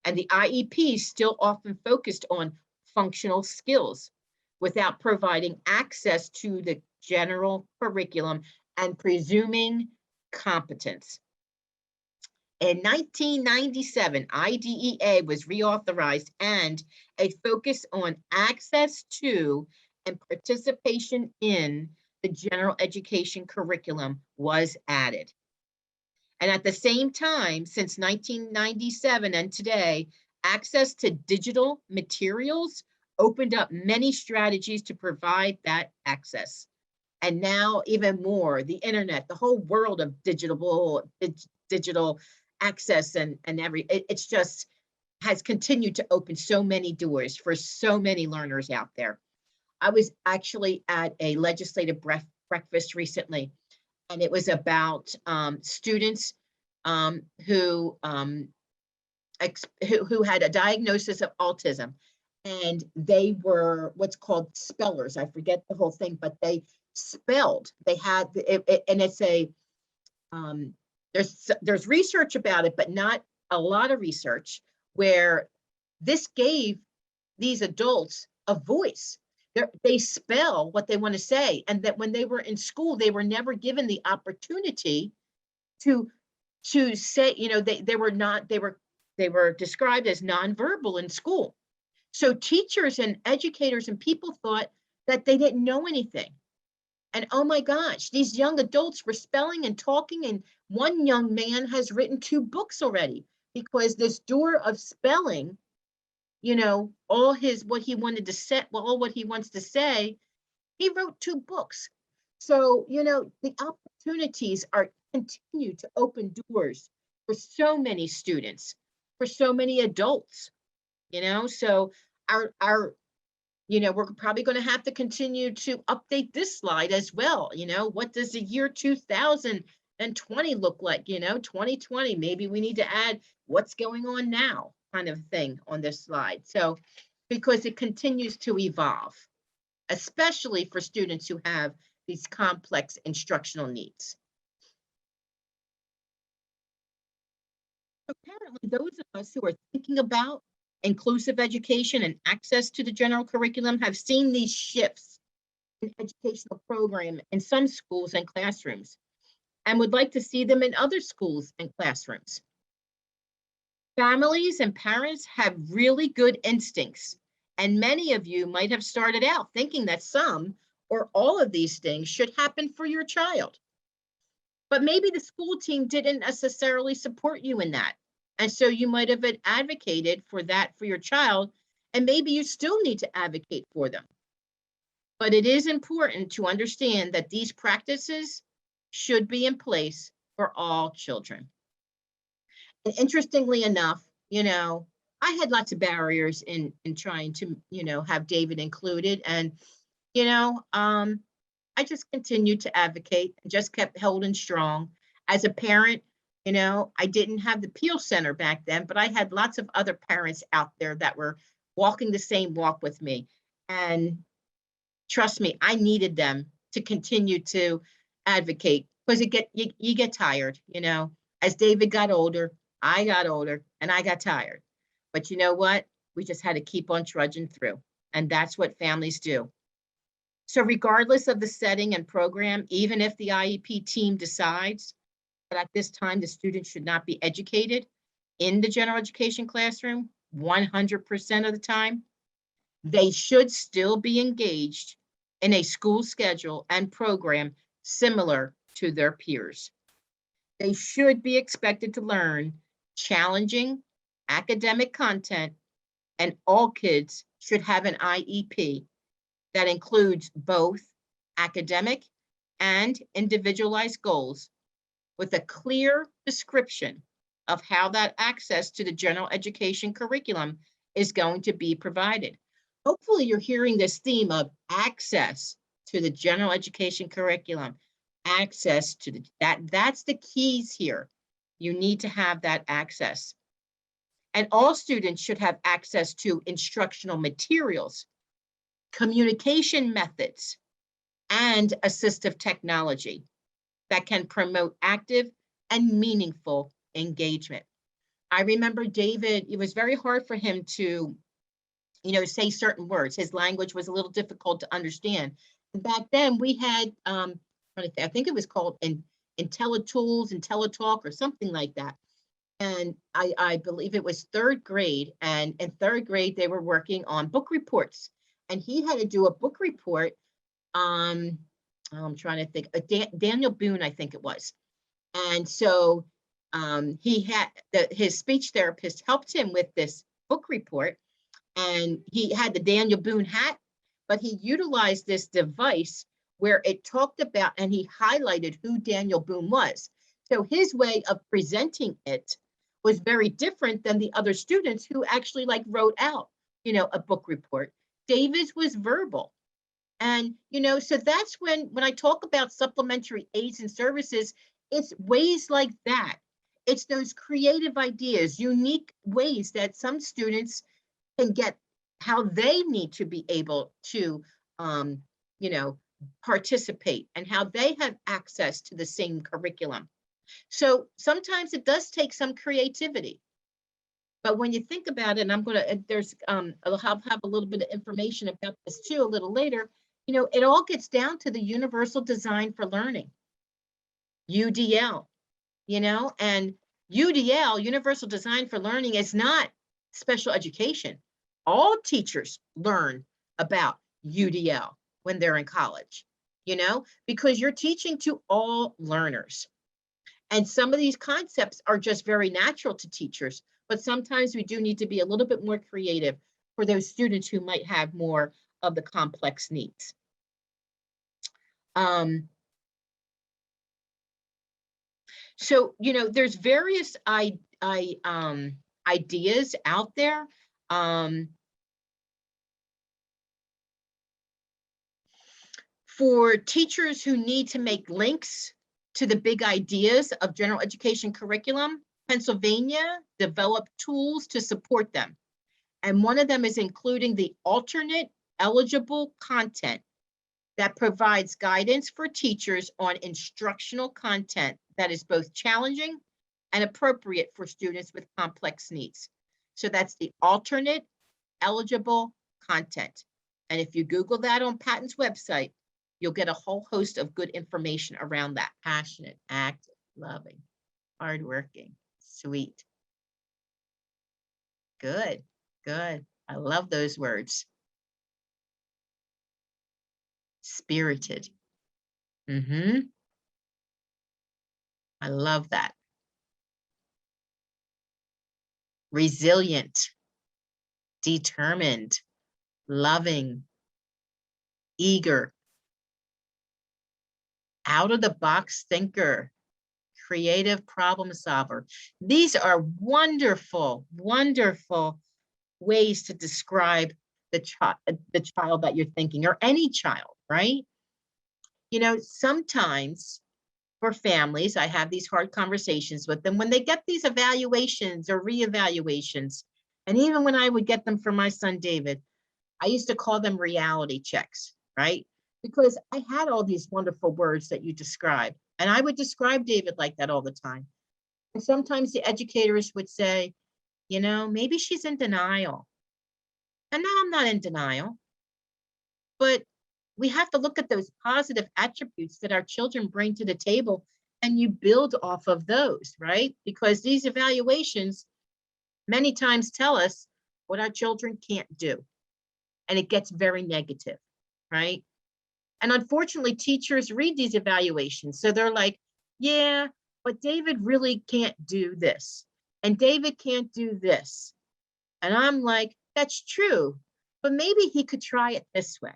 And the IEP still often focused on functional skills without providing access to the general curriculum and presuming competence. In 1997, IDEA was reauthorized and a focus on access to and participation in the general education curriculum was added. And at the same time, since 1997 and today, access to digital materials opened up many strategies to provide that access. And now even more, the internet, the whole world of digital access and it's just has continued to open so many doors for so many learners out there. I was actually at a legislative breakfast recently, and it was about students who had a diagnosis of autism, and they were what's called spellers. I forget the whole thing, but they spelled. They had and it's a there's research about it, but not a lot of research where this gave these adults a voice. They spell what they want to say, and that when they were in school, they were never given the opportunity to say, you know, they were described as nonverbal in school. So teachers and educators and people thought that they didn't know anything. And oh my gosh, these young adults were spelling and talking, and one young man has written 2 books already because this door of spelling, you know, all what he wanted to say, all what he wants to say, he wrote 2 books. So, you know, the opportunities are continue to open doors for so many students, for so many adults, you know. So our you know, we're probably going to have to continue to update this slide as well. You know, what does the year 2020 look like? You know, 2020, maybe we need to add what's going on now kind of thing on this slide. So, because it continues to evolve, especially for students who have these complex instructional needs. Apparently, those of us who are thinking about inclusive education and access to the general curriculum have seen these shifts an educational program in some schools and classrooms and would like to see them in other schools and classrooms. Families and parents have really good instincts, and many of you might have started out thinking that some or all of these things should happen for your child. But maybe the school team didn't necessarily support you in that. And so you might have advocated for that for your child, and maybe you still need to advocate for them. But it is important to understand that these practices should be in place for all children. And interestingly enough, I had lots of barriers in trying to, have David included. And, I just continued to advocate and just kept holding strong. As a parent, I didn't have the PEAL Center back then, but I had lots of other parents out there that were walking the same walk with me. And trust me, I needed them to continue to advocate because you get tired, As David got older, I got older and I got tired. But you know what? We just had to keep on trudging through. And that's what families do. So regardless of the setting and program, even if the IEP team decides that at this time the student should not be educated in the general education classroom 100% of the time, they should still be engaged in a school schedule and program similar to their peers. They should be expected to learn challenging academic content, and all kids should have an IEP that includes both academic and individualized goals with a clear description of how that access to the general education curriculum is going to be provided. Hopefully you're hearing this theme of access to the general education curriculum, access to that's the keys here. You need to have that access. And all students should have access to instructional materials, communication methods, and assistive technology that can promote active and meaningful engagement. I remember David, it was very hard for him to, say certain words. His language was a little difficult to understand. Back then we had, I think it was called IntelliTools, IntelliTalk, or something like that. And I believe it was third grade. And in third grade, they were working on book reports. And he had to do a book report. I'm trying to think, Daniel Boone, I think it was. And so he had his speech therapist helped him with this book report. And he had the Daniel Boone hat, but he utilized this device where it talked about, and he highlighted who Daniel Boone was. So his way of presenting it was very different than the other students who actually wrote out, a book report. David's was verbal. And, so that's when I talk about supplementary aids and services, it's ways like that. It's those creative ideas, unique ways that some students can get how they need to be able to, participate and how they have access to the same curriculum. So sometimes it does take some creativity. But when you think about it, and I'll have a little bit of information about this too a little later, it all gets down to the Universal Design for Learning, UDL, and UDL, Universal Design for Learning, is not special education. All teachers learn about UDL when they're in college, because you're teaching to all learners. And some of these concepts are just very natural to teachers, but sometimes we do need to be a little bit more creative for those students who might have more of the complex needs. So, there's various ideas out there. For teachers who need to make links to the big ideas of general education curriculum, Pennsylvania developed tools to support them. And one of them is including the alternate eligible content that provides guidance for teachers on instructional content that is both challenging and appropriate for students with complex needs. So that's the alternate eligible content. And if you Google that on Patent's website, you'll get a whole host of good information around that. Passionate, active, loving, hardworking, sweet. Good, good. I love those words. Spirited. I love that. Resilient, determined, loving, eager, out of the box thinker, creative problem solver. These are wonderful, wonderful ways to describe the child that you're thinking, or any child, right? You know, sometimes for families, I have these hard conversations with them when they get these evaluations or reevaluations. And even when I would get them for my son, David, I used to call them reality checks, right? Because I had all these wonderful words that you described. And I would describe David like that all the time. And sometimes the educators would say, you know, maybe she's in denial. And now I'm not in denial. But we have to look at those positive attributes that our children bring to the table, and you build off of those, right? Because these evaluations many times tell us what our children can't do. And it gets very negative, right? And unfortunately, teachers read these evaluations. So they're like, yeah, but David really can't do this. And David can't do this. And I'm like, that's true, but maybe he could try it this way.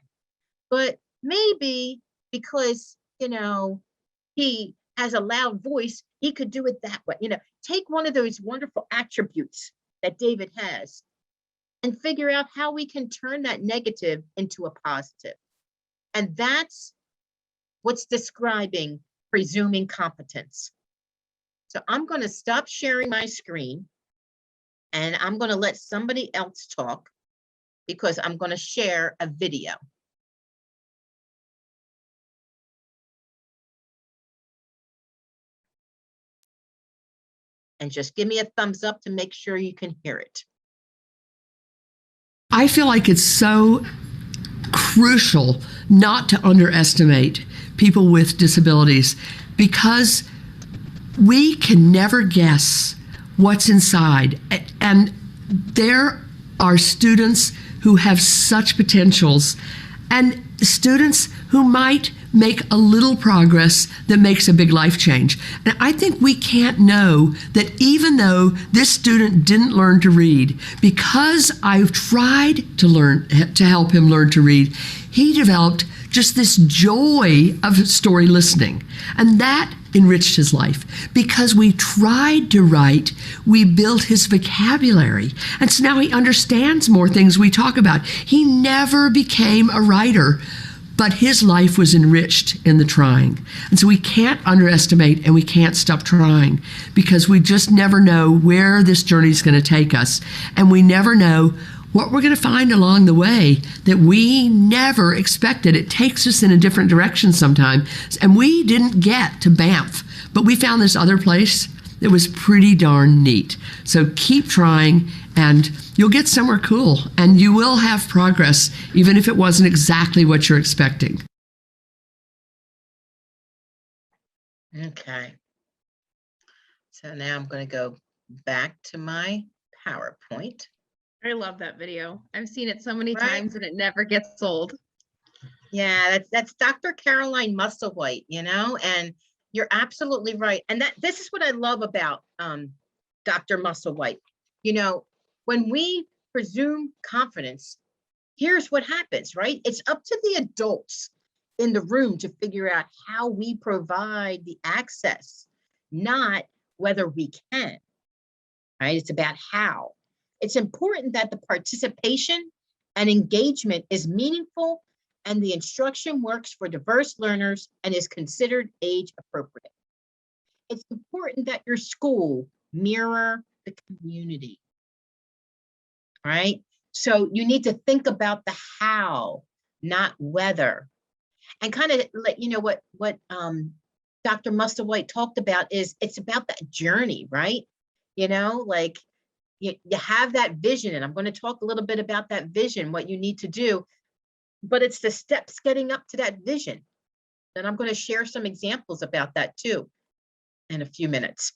But maybe because, you know, he has a loud voice, he could do it that way. You know, take one of those wonderful attributes that David has and figure out how we can turn that negative into a positive. And that's what's describing presuming competence. So I'm going to stop sharing my screen and I'm going to let somebody else talk because I'm going to share a video. And just give me a thumbs up to make sure you can hear it. I feel like it's so crucial not to underestimate people with disabilities, because we can never guess what's inside. And there are students who have such potentials, and students who might make a little progress that makes a big life change. And I think we can't know that even though this student didn't learn to read, because I've tried to help him learn to read, he developed just this joy of story listening. And that enriched his life. Because we tried to write, we built his vocabulary. And so now he understands more things we talk about. He never became a writer, but his life was enriched in the trying. And so we can't underestimate and we can't stop trying, because we just never know where this journey is going to take us. And we never know what we're going to find along the way that we never expected. It takes us in a different direction sometimes. And we didn't get to Banff, but we found this other place that was pretty darn neat. So keep trying and you'll get somewhere cool, and you will have progress, even if it wasn't exactly what you're expecting. Okay. So now I'm going to go back to my PowerPoint. I love that video. I've seen it so many Right. times and it never gets old. Yeah, that's Dr. Caroline Musselwhite, you know, and you're absolutely right. And this is what I love about Dr. Musselwhite. You know, when we presume confidence, here's what happens, right? It's up to the adults in the room to figure out how we provide the access, not whether we can, right? It's about how. It's important that the participation and engagement is meaningful and the instruction works for diverse learners and is considered age appropriate. It's important that your school mirror the community, right? So you need to think about the how, not whether. And kind of let you know what Dr. Musselwhite talked about is it's about that journey, right? You know, like you have that vision, and I'm going to talk a little bit about that vision, what you need to do, but it's the steps getting up to that vision. And I'm going to share some examples about that too in a few minutes.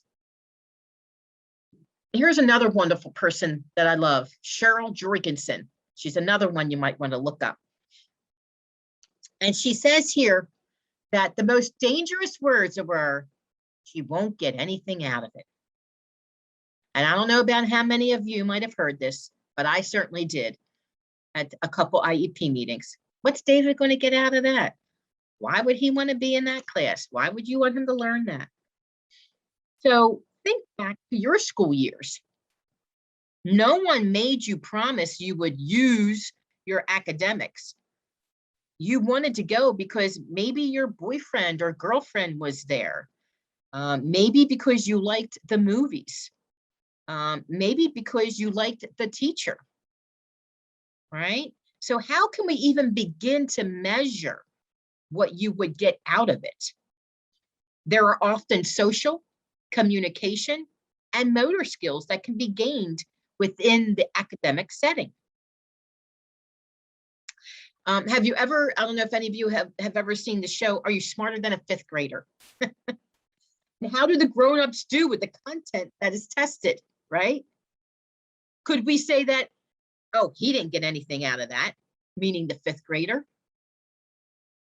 Here's another wonderful person that I love, Cheryl Jorgensen. She's another one you might want to look up. And she says here that the most dangerous words were, she won't get anything out of it. And I don't know about how many of you might have heard this, but I certainly did at a couple IEP meetings. What's David going to get out of that? Why would he want to be in that class? Why would you want him to learn that? So think back to your school years. No one made you promise you would use your academics. You wanted to go because maybe your boyfriend or girlfriend was there. Maybe because you liked the movies. Maybe because you liked the teacher, right? So how can we even begin to measure what you would get out of it? There are often social, communication, and motor skills that can be gained within the academic setting. Have you ever, I don't know if any of you have ever seen the show, Are You Smarter Than a Fifth Grader? And how do the grown-ups do with the content that is tested, right? Could we say that, oh, he didn't get anything out of that, meaning the fifth grader,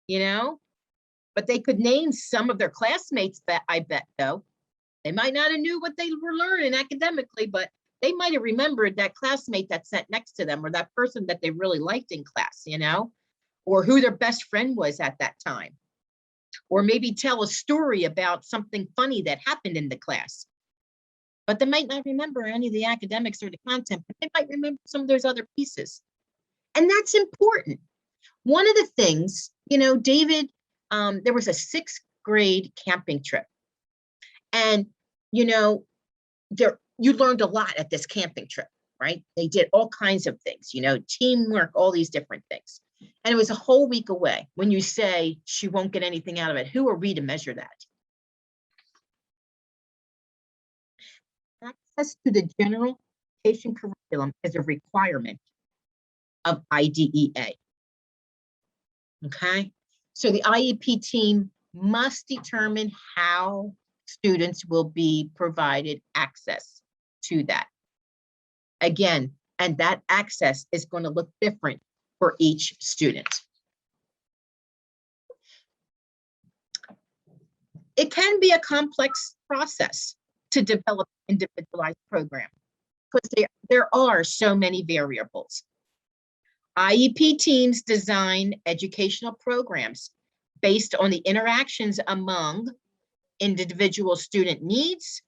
you know? But they could name some of their classmates, that I bet, though. They might not have knew what they were learning academically, but they might have remembered that classmate that sat next to them, or that person that they really liked in class, you know, or who their best friend was at that time. Or maybe tell a story about something funny that happened in the class. But they might not remember any of the academics or the content, but they might remember some of those other pieces. And that's important. One of the things, you know, David, there was a 6th grade camping trip. And, you know, you learned a lot at this camping trip, right? They did all kinds of things, you know, teamwork, all these different things. And it was a whole week away. When you say she won't get anything out of it, who are we to measure that? Access to the general education curriculum is a requirement of IDEA. Okay, so the IEP team must determine how students will be provided access to that. Again, and that access is going to look different for each student. It can be a complex process to develop an individualized program because there are so many variables. IEP teams design educational programs based on the interactions among individual student needs,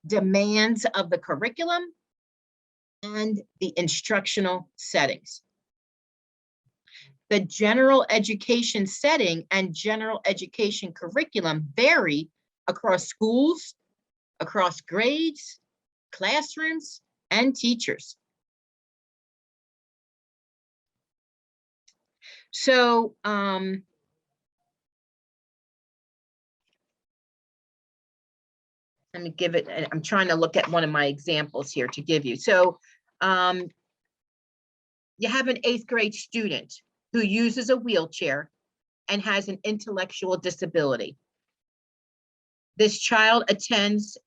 demands of the curriculum, and the instructional settings. The general education setting and general education curriculum vary across schools, across grades, classrooms, and teachers. So, let me give it, I'm trying to look at one of my examples here to give you. So, you have an 8th grade student who uses a wheelchair and has an intellectual disability. This child attends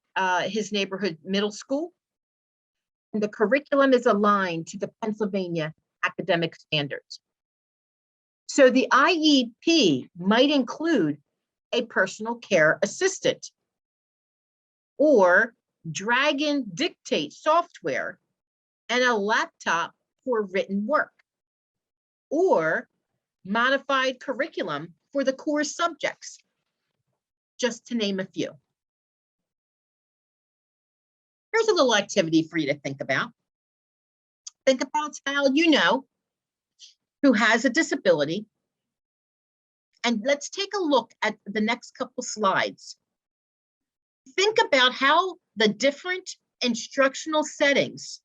his neighborhood middle school, and the curriculum is aligned to the Pennsylvania academic standards. So the IEP might include a personal care assistant or Dragon Dictate software and a laptop for written work, or modified curriculum for the core subjects, just to name a few. Here's a little activity for you to think about. Think about a child you know who has a disability. And let's take a look at the next couple slides. Think about how the different instructional settings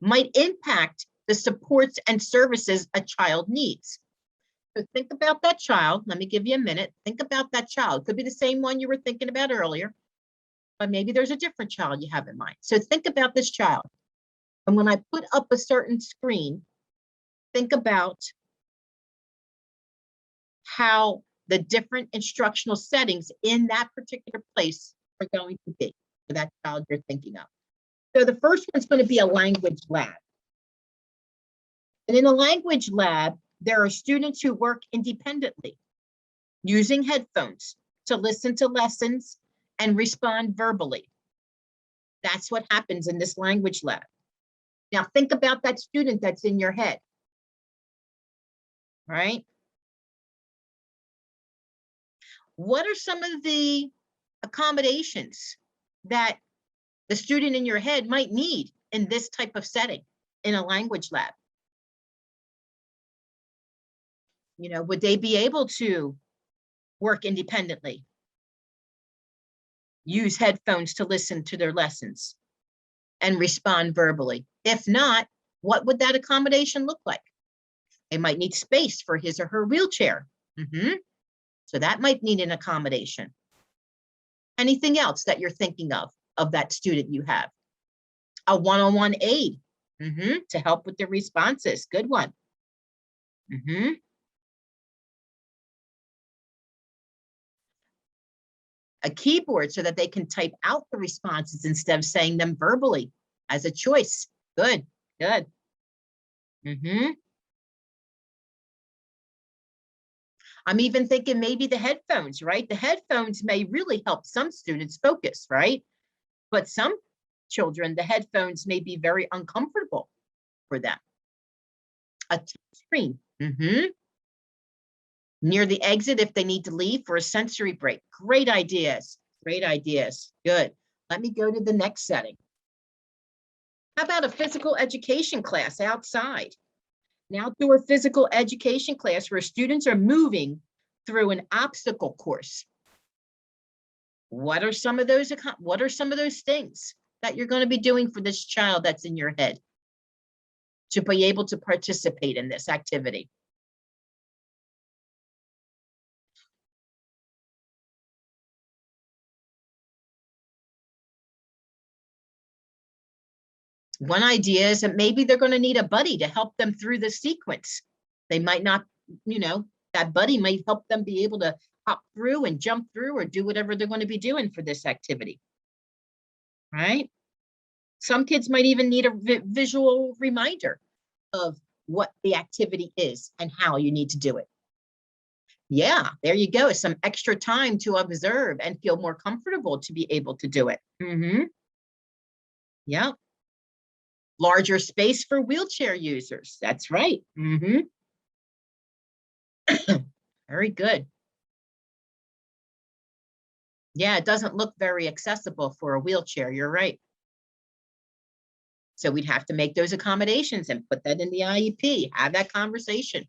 might impact the supports and services a child needs. So think about that child. Let me give you a minute. Think about that child. Could be the same one you were thinking about earlier, but maybe there's a different child you have in mind. So think about this child. And when I put up a certain screen, think about how the different instructional settings in that particular place are going to be for that child you're thinking of. So the first one's going to be a language lab. And in a language lab, there are students who work independently using headphones to listen to lessons and respond verbally. That's what happens in this language lab. Now think about that student that's in your head, right? What are some of the accommodations that the student in your head might need in this type of setting in a language lab? You know, would they be able to work independently? Use headphones to listen to their lessons and respond verbally? If not, what would that accommodation look like? They might need space for his or her wheelchair. So that might need an accommodation. Anything else that you're thinking of that student you have? A one-on-one aid to help with the responses. Good one. A keyboard so that they can type out the responses instead of saying them verbally as a choice. Good, good. I'm even thinking maybe the headphones, right? The headphones may really help some students focus, right? But some children, the headphones may be very uncomfortable for them. A touch screen. Near the exit if they need to leave for a sensory break. Great ideas, great ideas. Good. Let me go to the next setting. How about a physical education class outside? An outdoor physical education class where students are moving through an obstacle course. What are some of those things that you're going to be doing for this child that's in your head to be able to participate in this activity? One idea is that maybe they're going to need a buddy to help them through the sequence. They might not, that buddy might help them be able to hop through and jump through or do whatever they're going to be doing for this activity, right? Some kids might even need a visual reminder of what the activity is and how you need to do it. Yeah, there you go. Some extra time to observe and feel more comfortable to be able to do it. Yeah. Larger space for wheelchair users. That's right. Very good. Yeah, it doesn't look very accessible for a wheelchair. You're right. So we'd have to make those accommodations and put that in the IEP, have that conversation.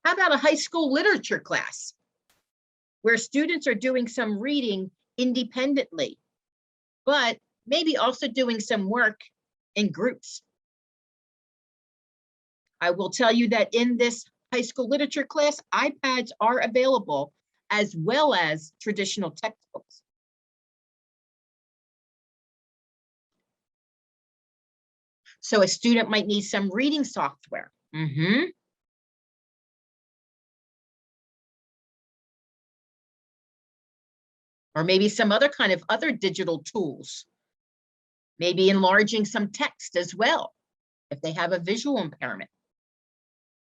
How about a high school literature class where students are doing some reading independently, but maybe also doing some work in groups? I will tell you that in this high school literature class, iPads are available as well as traditional textbooks. So a student might need some reading software. Or maybe some other kind of other digital tools. Maybe enlarging some text as well, if they have a visual impairment.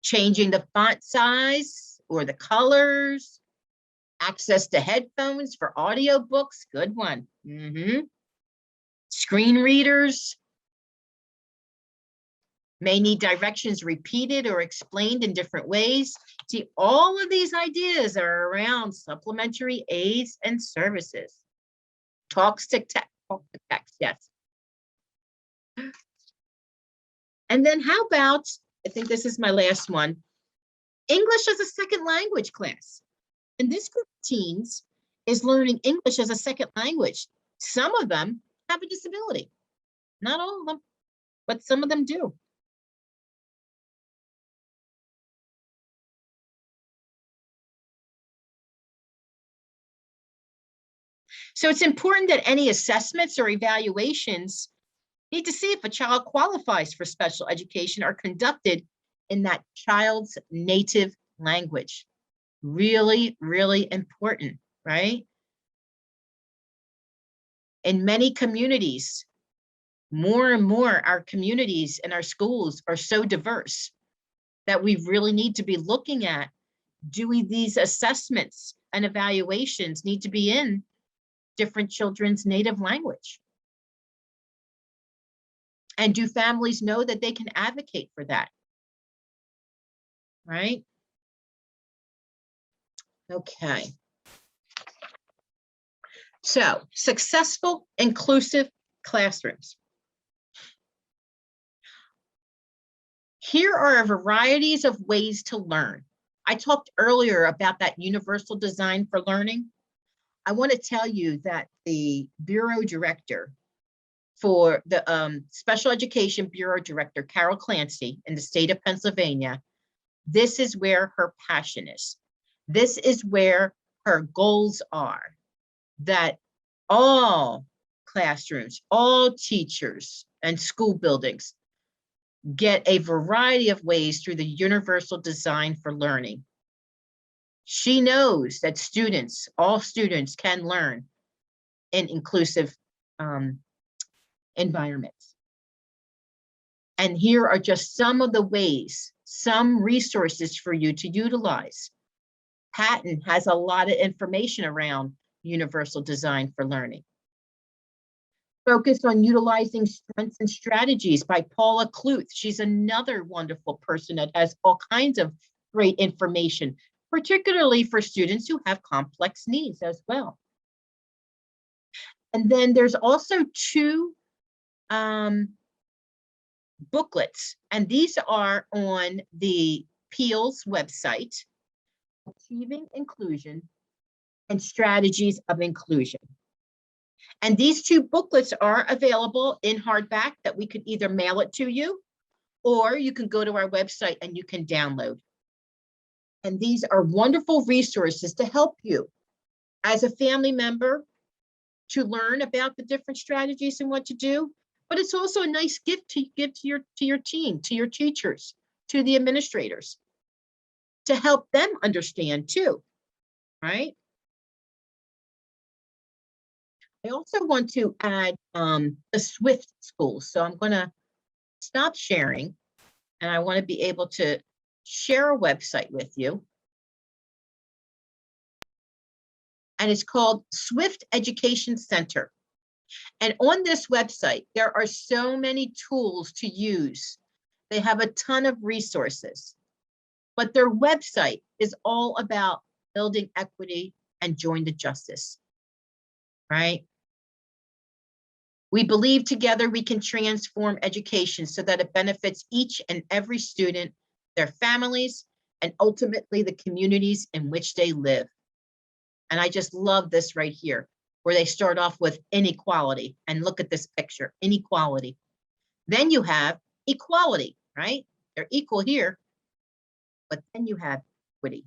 Changing the font size or the colors. Access to headphones for audiobooks. Good one. Screen readers. May need directions repeated or explained in different ways. See, all of these ideas are around supplementary aids and services. Talk to text, yes. And then how about, I think this is my last one, English as a second language class. And this group of teens is learning English as a second language. Some of them have a disability. Not all of them, but some of them do. So it's important that any assessments or evaluations need to see if a child qualifies for special education are conducted in that child's native language. Really, really important, right? In many communities, more and more, our communities and our schools are so diverse that we really need to be looking at, these assessments and evaluations need to be in different children's native language? And do families know that they can advocate for that? Right? Okay. So, successful, inclusive classrooms. Here are varieties of ways to learn. I talked earlier about that universal design for learning. I want to tell you that the Bureau Director for the Special Education Bureau Director, Carol Clancy, in the state of Pennsylvania, this is where her passion is. This is where her goals are, that all classrooms, all teachers and school buildings get a variety of ways through the universal design for learning. She knows that students, all students, can learn in inclusive environments. And here are just some of the ways, some resources for you to utilize. Patton has a lot of information around universal design for learning. Focus on utilizing strengths and strategies by Paula Kluth. She's another wonderful person that has all kinds of great information, particularly for students who have complex needs as well. And then there's also two booklets, and these are on the PEAL's website, Achieving Inclusion and Strategies of Inclusion. And these two booklets are available in hardback that we could either mail it to you, or you can go to our website and you can download. And these are wonderful resources to help you as a family member to learn about the different strategies and what to do. But it's also a nice gift to give to your team, to your teachers, to the administrators, to help them understand too, right? I also want to add the SWIFT schools. So I'm going to stop sharing, and I want to be able to share a website with you. And it's called Swift Education Center. And on this website, there are so many tools to use. They have a ton of resources, but their website is all about building equity and join the justice, right? We believe together we can transform education so that it benefits each and every student, their families, and ultimately the communities in which they live. And I just love this right here, where they start off with inequality. And look at this picture, inequality. Then you have equality, right? They're equal here, but then you have equity.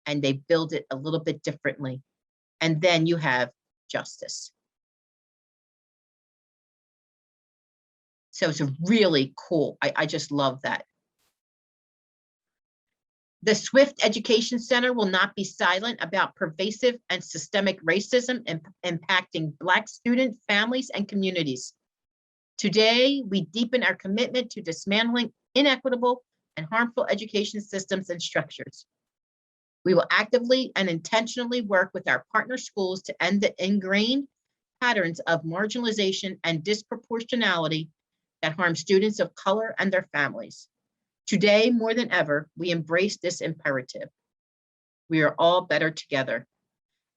And they build it a little bit differently. And then you have justice. So it's a really cool, I just love that. The Swift Education Center will not be silent about pervasive and systemic racism impacting Black student families and communities. Today, we deepen our commitment to dismantling inequitable and harmful education systems and structures. We will actively and intentionally work with our partner schools to end the ingrained patterns of marginalization and disproportionality that harm students of color and their families. Today, more than ever, we embrace this imperative. We are all better together.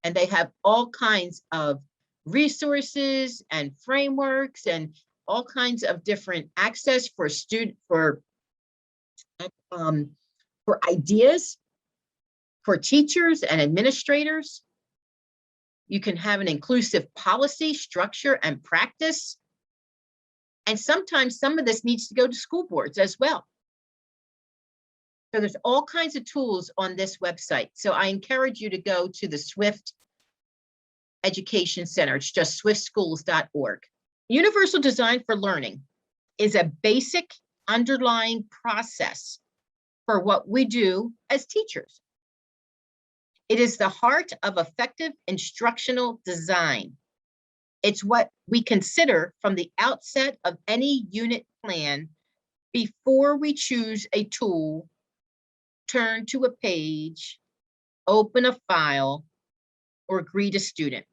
And they have all kinds of resources and frameworks and all kinds of different access for ideas for teachers and administrators. You can have an inclusive policy, structure, and practice. And sometimes some of this needs to go to school boards as well. So there's all kinds of tools on this website. So I encourage you to go to the Swift Education Center. It's just swiftschools.org. Universal design for learning is a basic underlying process for what we do as teachers. It is the heart of effective instructional design. It's what we consider from the outset of any unit plan before we choose a tool, turn to a page, open a file, or greet a student.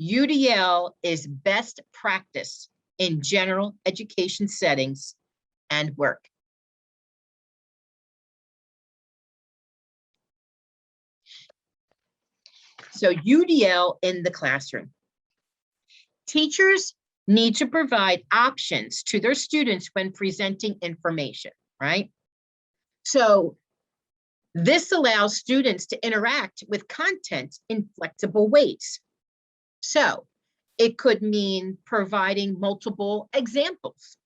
UDL is best practice in general education settings and work. So UDL in the classroom. Teachers need to provide options to their students when presenting information, right? So this allows students to interact with content in flexible ways. So it could mean providing multiple examples.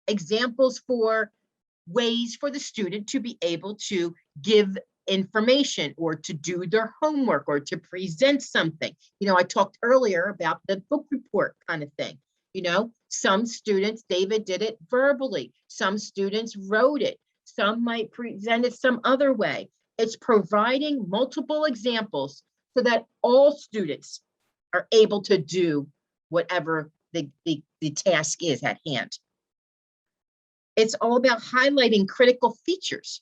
Examples for ways for the student to be able to give information or to do their homework or to present something. You know, I talked earlier about the book report kind of thing. You know, some students, David did it verbally. Some students wrote it. Some might present it some other way. It's providing multiple examples so that all students are able to do whatever the task is at hand. It's all about highlighting critical features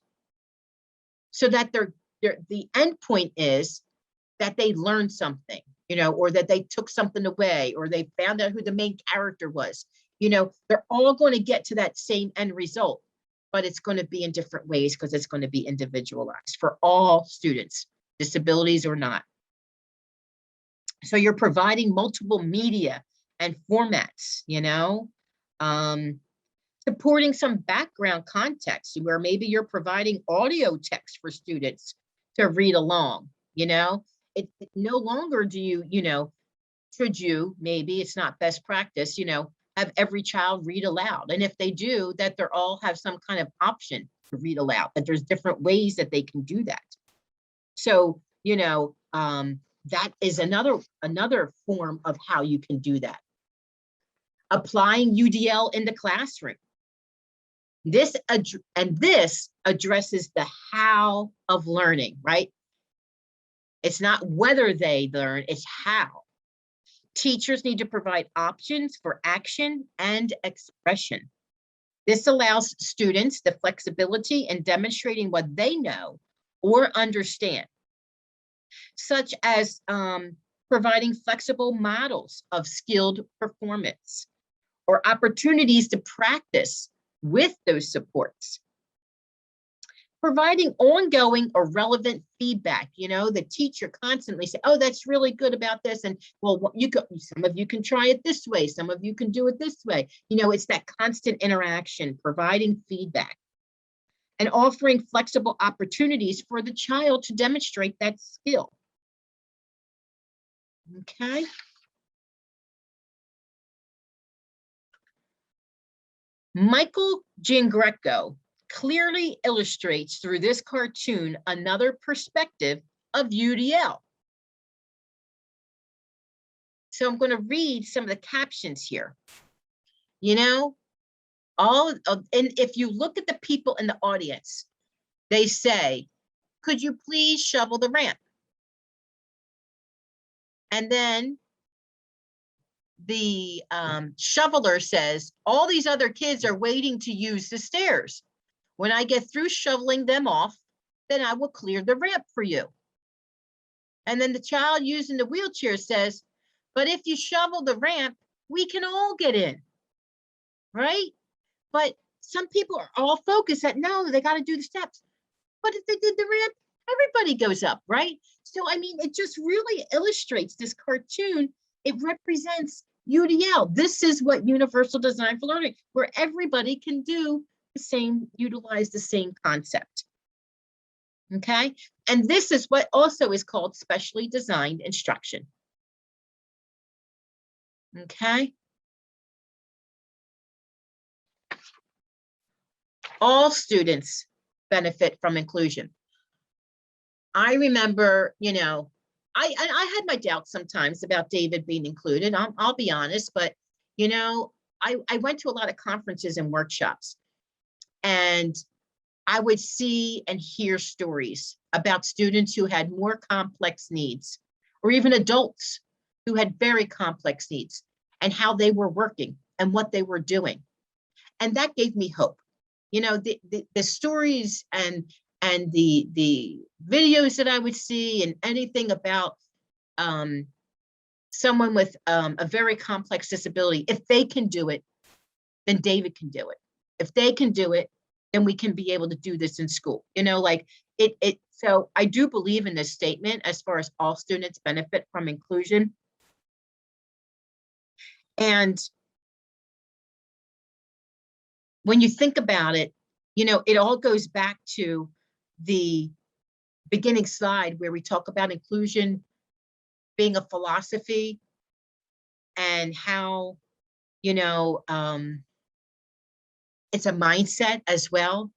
so that the end point is that they learned something, you know, or that they took something away, or they found out who the main character was. You know, they're all going to get to that same end result, but it's going to be in different ways because it's going to be individualized for all students, disabilities or not. So you're providing multiple media and formats, you know, supporting some background context where maybe you're providing audio text for students to read along, you know. It no longer do you know, should you, maybe it's not best practice, you know, have every child read aloud. And if they do, that they're all have some kind of option to read aloud, that there's different ways that they can do that. So, you know, that is another form of how you can do that. Applying UDL in the classroom. This addresses the how of learning, right? It's not whether they learn, it's how. Teachers need to provide options for action and expression. This allows students the flexibility in demonstrating what they know or understand, such as providing flexible models of skilled performance or opportunities to practice with those supports. Providing ongoing or relevant feedback. You know, the teacher constantly say, oh, that's really good about this. And well, some of you can try it this way. Some of you can do it this way. You know, it's that constant interaction, providing feedback and offering flexible opportunities for the child to demonstrate that skill. Okay. Michael Giangreco clearly illustrates through this cartoon another perspective of UDL. So I'm going to read some of the captions here. You know, and if you look at the people in the audience, they say, could you please shovel the ramp? And then the shoveler says, all these other kids are waiting to use the stairs. When I get through shoveling them off, then I will clear the ramp for you. And then the child using the wheelchair says, but if you shovel the ramp, we can all get in, right? But some people are all focused that, no, they got to do the steps. But if they did the ramp, everybody goes up, right? So, I mean, it just really illustrates this cartoon. It represents UDL. This is what Universal Design for Learning, where everybody can do the same, utilize the same concept. Okay, and this is what also is called specially designed instruction. Okay. All students benefit from inclusion. I remember, you know, I had my doubts sometimes about David being included. I'll be honest, but, you know, I went to a lot of conferences and workshops, and I would see and hear stories about students who had more complex needs, or even adults who had very complex needs, and how they were working and what they were doing. And that gave me hope. You know, the stories and the videos that I would see, and anything about someone with a very complex disability, if they can do it, then David can do it. If they can do it, then we can be able to do this in school. You know, like it. So I do believe in this statement as far as all students benefit from inclusion. And when you think about it, you know, it all goes back to the beginning slide where we talk about inclusion being a philosophy, and how, you know, it's a mindset as well.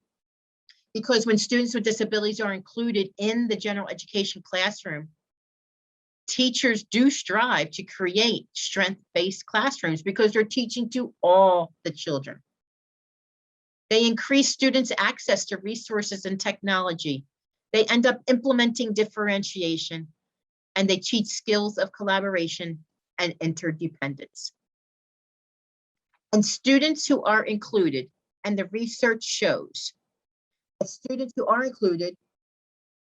Because when students with disabilities are included in the general education classroom, teachers do strive to create strength-based classrooms because they're teaching to all the children. They increase students' access to resources and technology. They end up implementing differentiation, and they teach skills of collaboration and interdependence. And students who are included, and the research shows that students who are included,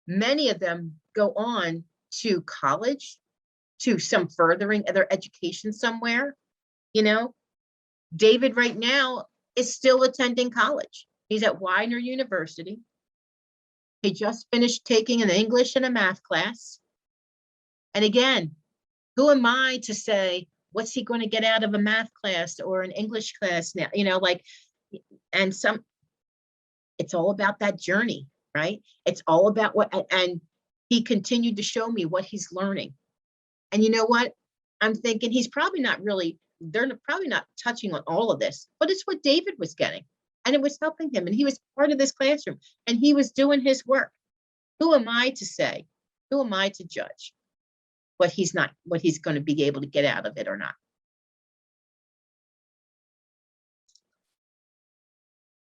many of them go on to college, to some furthering of their education somewhere. You know, David right now is still attending college. He's at Widener University. He just finished taking an English and a math class. And again, who am I to say, what's he going to get out of a math class or an English class now? You know, like, and it's all about that journey, right? It's all about what, and he continued to show me what he's learning. And you know what? I'm thinking he's probably not really, they're probably not touching on all of this, but it's what David was getting. And it was helping him. And he was part of this classroom, and he was doing his work. Who am I to say? Who am I to judge what he's going to be able to get out of it or not?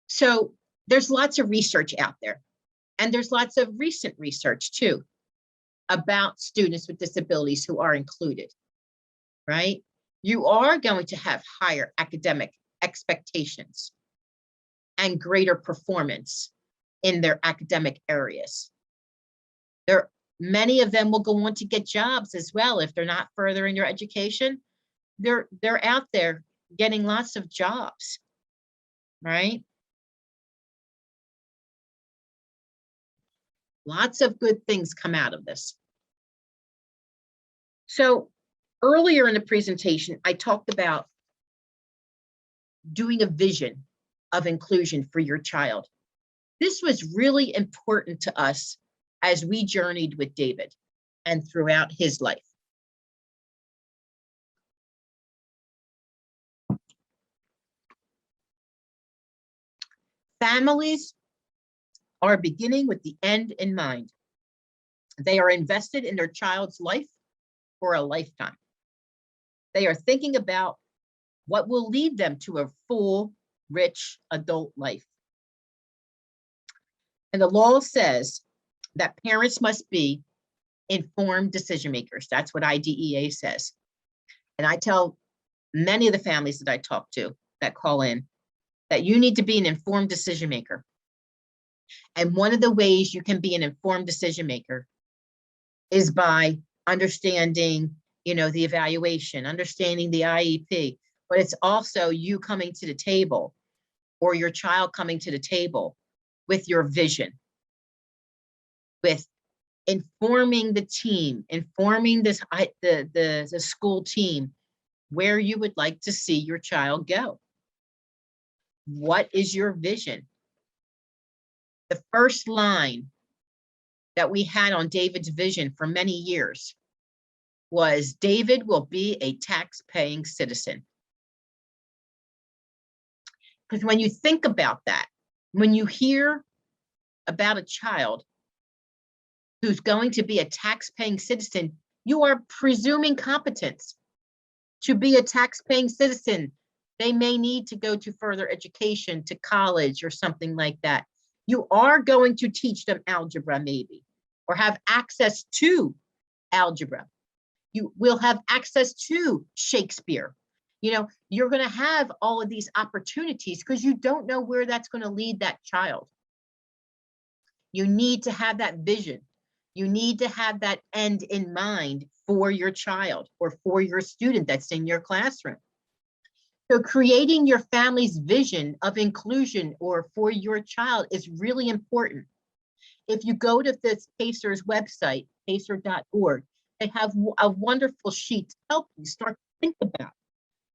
So there's lots of research out there, and there's lots of recent research too about students with disabilities who are included, right? You are going to have higher academic expectations and greater performance in their academic areas. Many of them will go on to get jobs as well. If they're not furthering their education, they're out there getting lots of jobs, right? Lots of good things come out of this. So earlier in the presentation, I talked about doing a vision of inclusion for your child. This was really important to us as we journeyed with David and throughout his life. Families are beginning with the end in mind. They are invested in their child's life for a lifetime. They are thinking about what will lead them to a full, rich adult life. And the law says that parents must be informed decision makers. That's what IDEA says. And I tell many of the families that I talk to that call in that you need to be an informed decision maker. And one of the ways you can be an informed decision maker is by understanding, you know, the evaluation, understanding the IEP, but it's also you coming to the table, or your child coming to the table with your vision, with informing the team, informing the school team where you would like to see your child go. What is your vision? The first line that we had on David's vision for many years was, David will be a tax-paying citizen. Because when you think about that, when you hear about a child who's going to be a tax-paying citizen, you are presuming competence. To be a tax-paying citizen, they may need to go to further education, to college or something like that. You are going to teach them algebra maybe, or have access to algebra. You will have access to Shakespeare. You know, you're going to have all of these opportunities because you don't know where that's going to lead that child. You need to have that vision. You need to have that end in mind for your child or for your student that's in your classroom. So creating your family's vision of inclusion or for your child is really important. If you go to this PACER's website, pacer.org, they have a wonderful sheet to help you start to think about,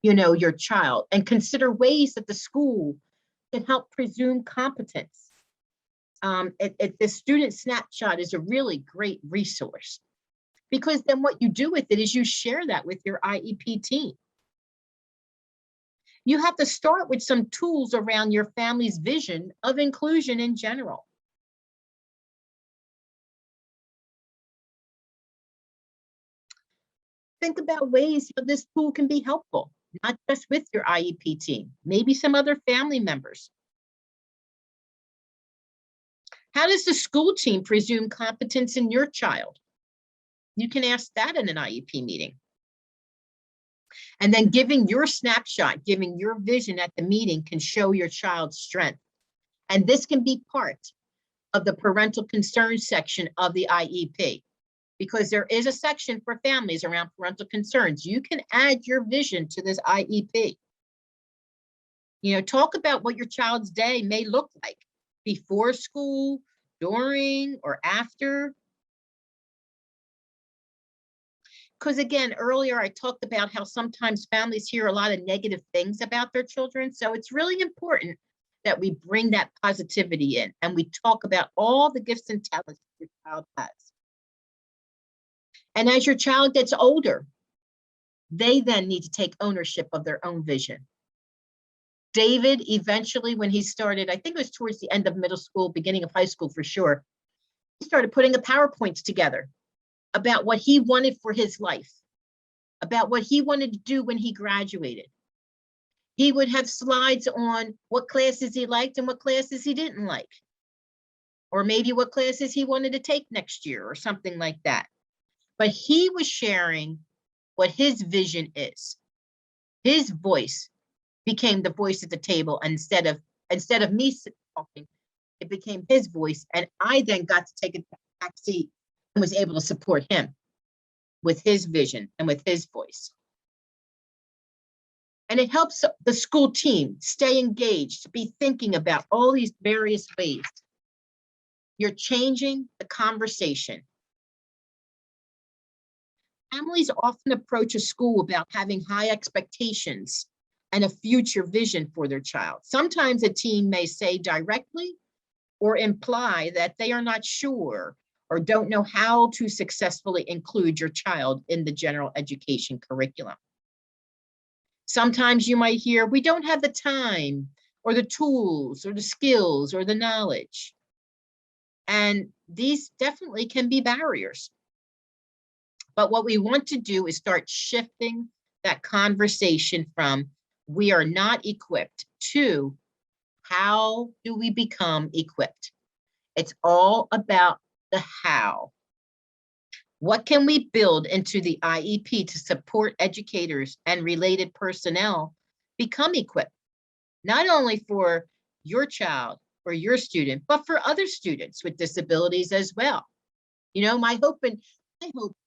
you know, your child and consider ways that the school can help presume competence. The student snapshot is a really great resource, because then what you do with it is you share that with your IEP team. You have to start with some tools around your family's vision of inclusion in general. Think about ways that this tool can be helpful, not just with your IEP team, maybe some other family members. How does the school team presume competence in your child? You can ask that in an IEP meeting. And then giving your snapshot, giving your vision at the meeting can show your child's strength. And this can be part of the parental concerns section of the IEP, because there is a section for families around parental concerns. You can add your vision to this IEP. You know, talk about what your child's day may look like before school, during, or after. Because again, earlier I talked about how sometimes families hear a lot of negative things about their children. So it's really important that we bring that positivity in and we talk about all the gifts and talents your child has. And as your child gets older, they then need to take ownership of their own vision. David, eventually, when he started, I think it was towards the end of middle school, beginning of high school for sure, he started putting a PowerPoints together about what he wanted for his life, about what he wanted to do when he graduated. He would have slides on what classes he liked and what classes he didn't like, or maybe what classes he wanted to take next year or something like that. But he was sharing what his vision is. His voice became the voice at the table. Instead of me talking, it became his voice. And I then got to take a back seat and was able to support him with his vision and with his voice. And it helps the school team stay engaged, to be thinking about all these various ways. You're changing the conversation. Families often approach a school about having high expectations and a future vision for their child. Sometimes a team may say directly or imply that they are not sure or don't know how to successfully include your child in the general education curriculum. Sometimes you might hear, we don't have the time or the tools or the skills or the knowledge. And these definitely can be barriers. But what we want to do is start shifting that conversation from we are not equipped to how do we become equipped? It's all about the how. What can we build into the IEP to support educators and related personnel become equipped, not only for your child or your student, but for other students with disabilities as well? You know, my hope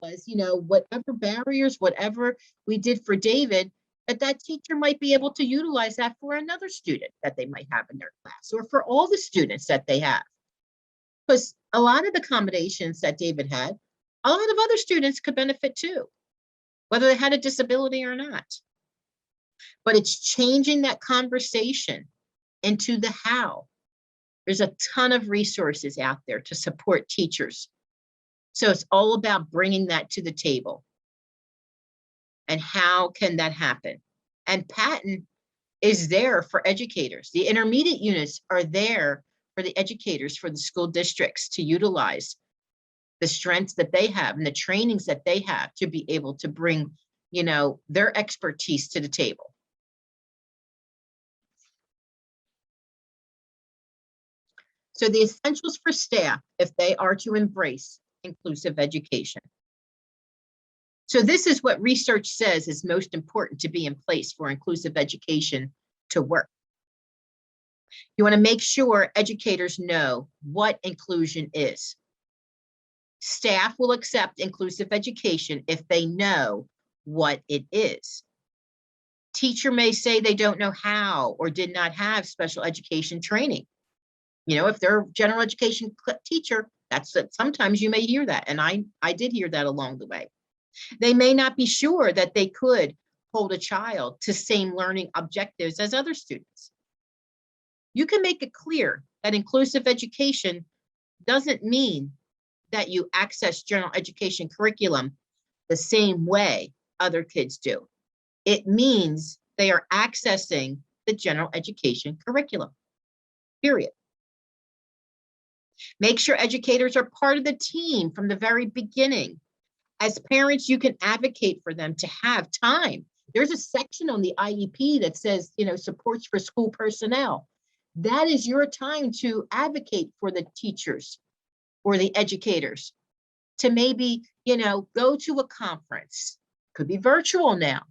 was, you know, whatever barriers, whatever we did for David, that teacher might be able to utilize that for another student that they might have in their class, or for all the students that they have. Because a lot of the accommodations that David had, a lot of other students could benefit too, whether they had a disability or not. But it's changing that conversation into the how. There's a ton of resources out there to support teachers. So it's all about bringing that to the table. And how can that happen? And Patent is there for educators. The intermediate units are there for the educators, for the school districts to utilize the strengths that they have and the trainings that they have to be able to bring, you know, their expertise to the table. So the essentials for staff, if they are to embrace inclusive education. So this is what research says is most important to be in place for inclusive education to work. You want to make sure educators know what inclusion is. Staff will accept inclusive education if they know what it is. Teacher may say they don't know how or did not have special education training. You know, if they're a general education teacher, sometimes you may hear that. And I did hear that along the way. They may not be sure that they could hold a child to same learning objectives as other students. You can make it clear that inclusive education doesn't mean that you access general education curriculum the same way other kids do. It means they are accessing the general education curriculum, period. Make sure educators are part of the team from the very beginning. As parents, you can advocate for them to have time. There's a section on the IEP that says, you know, supports for school personnel. That is your time to advocate for the teachers or the educators to maybe, you know, go to a conference, could be virtual now,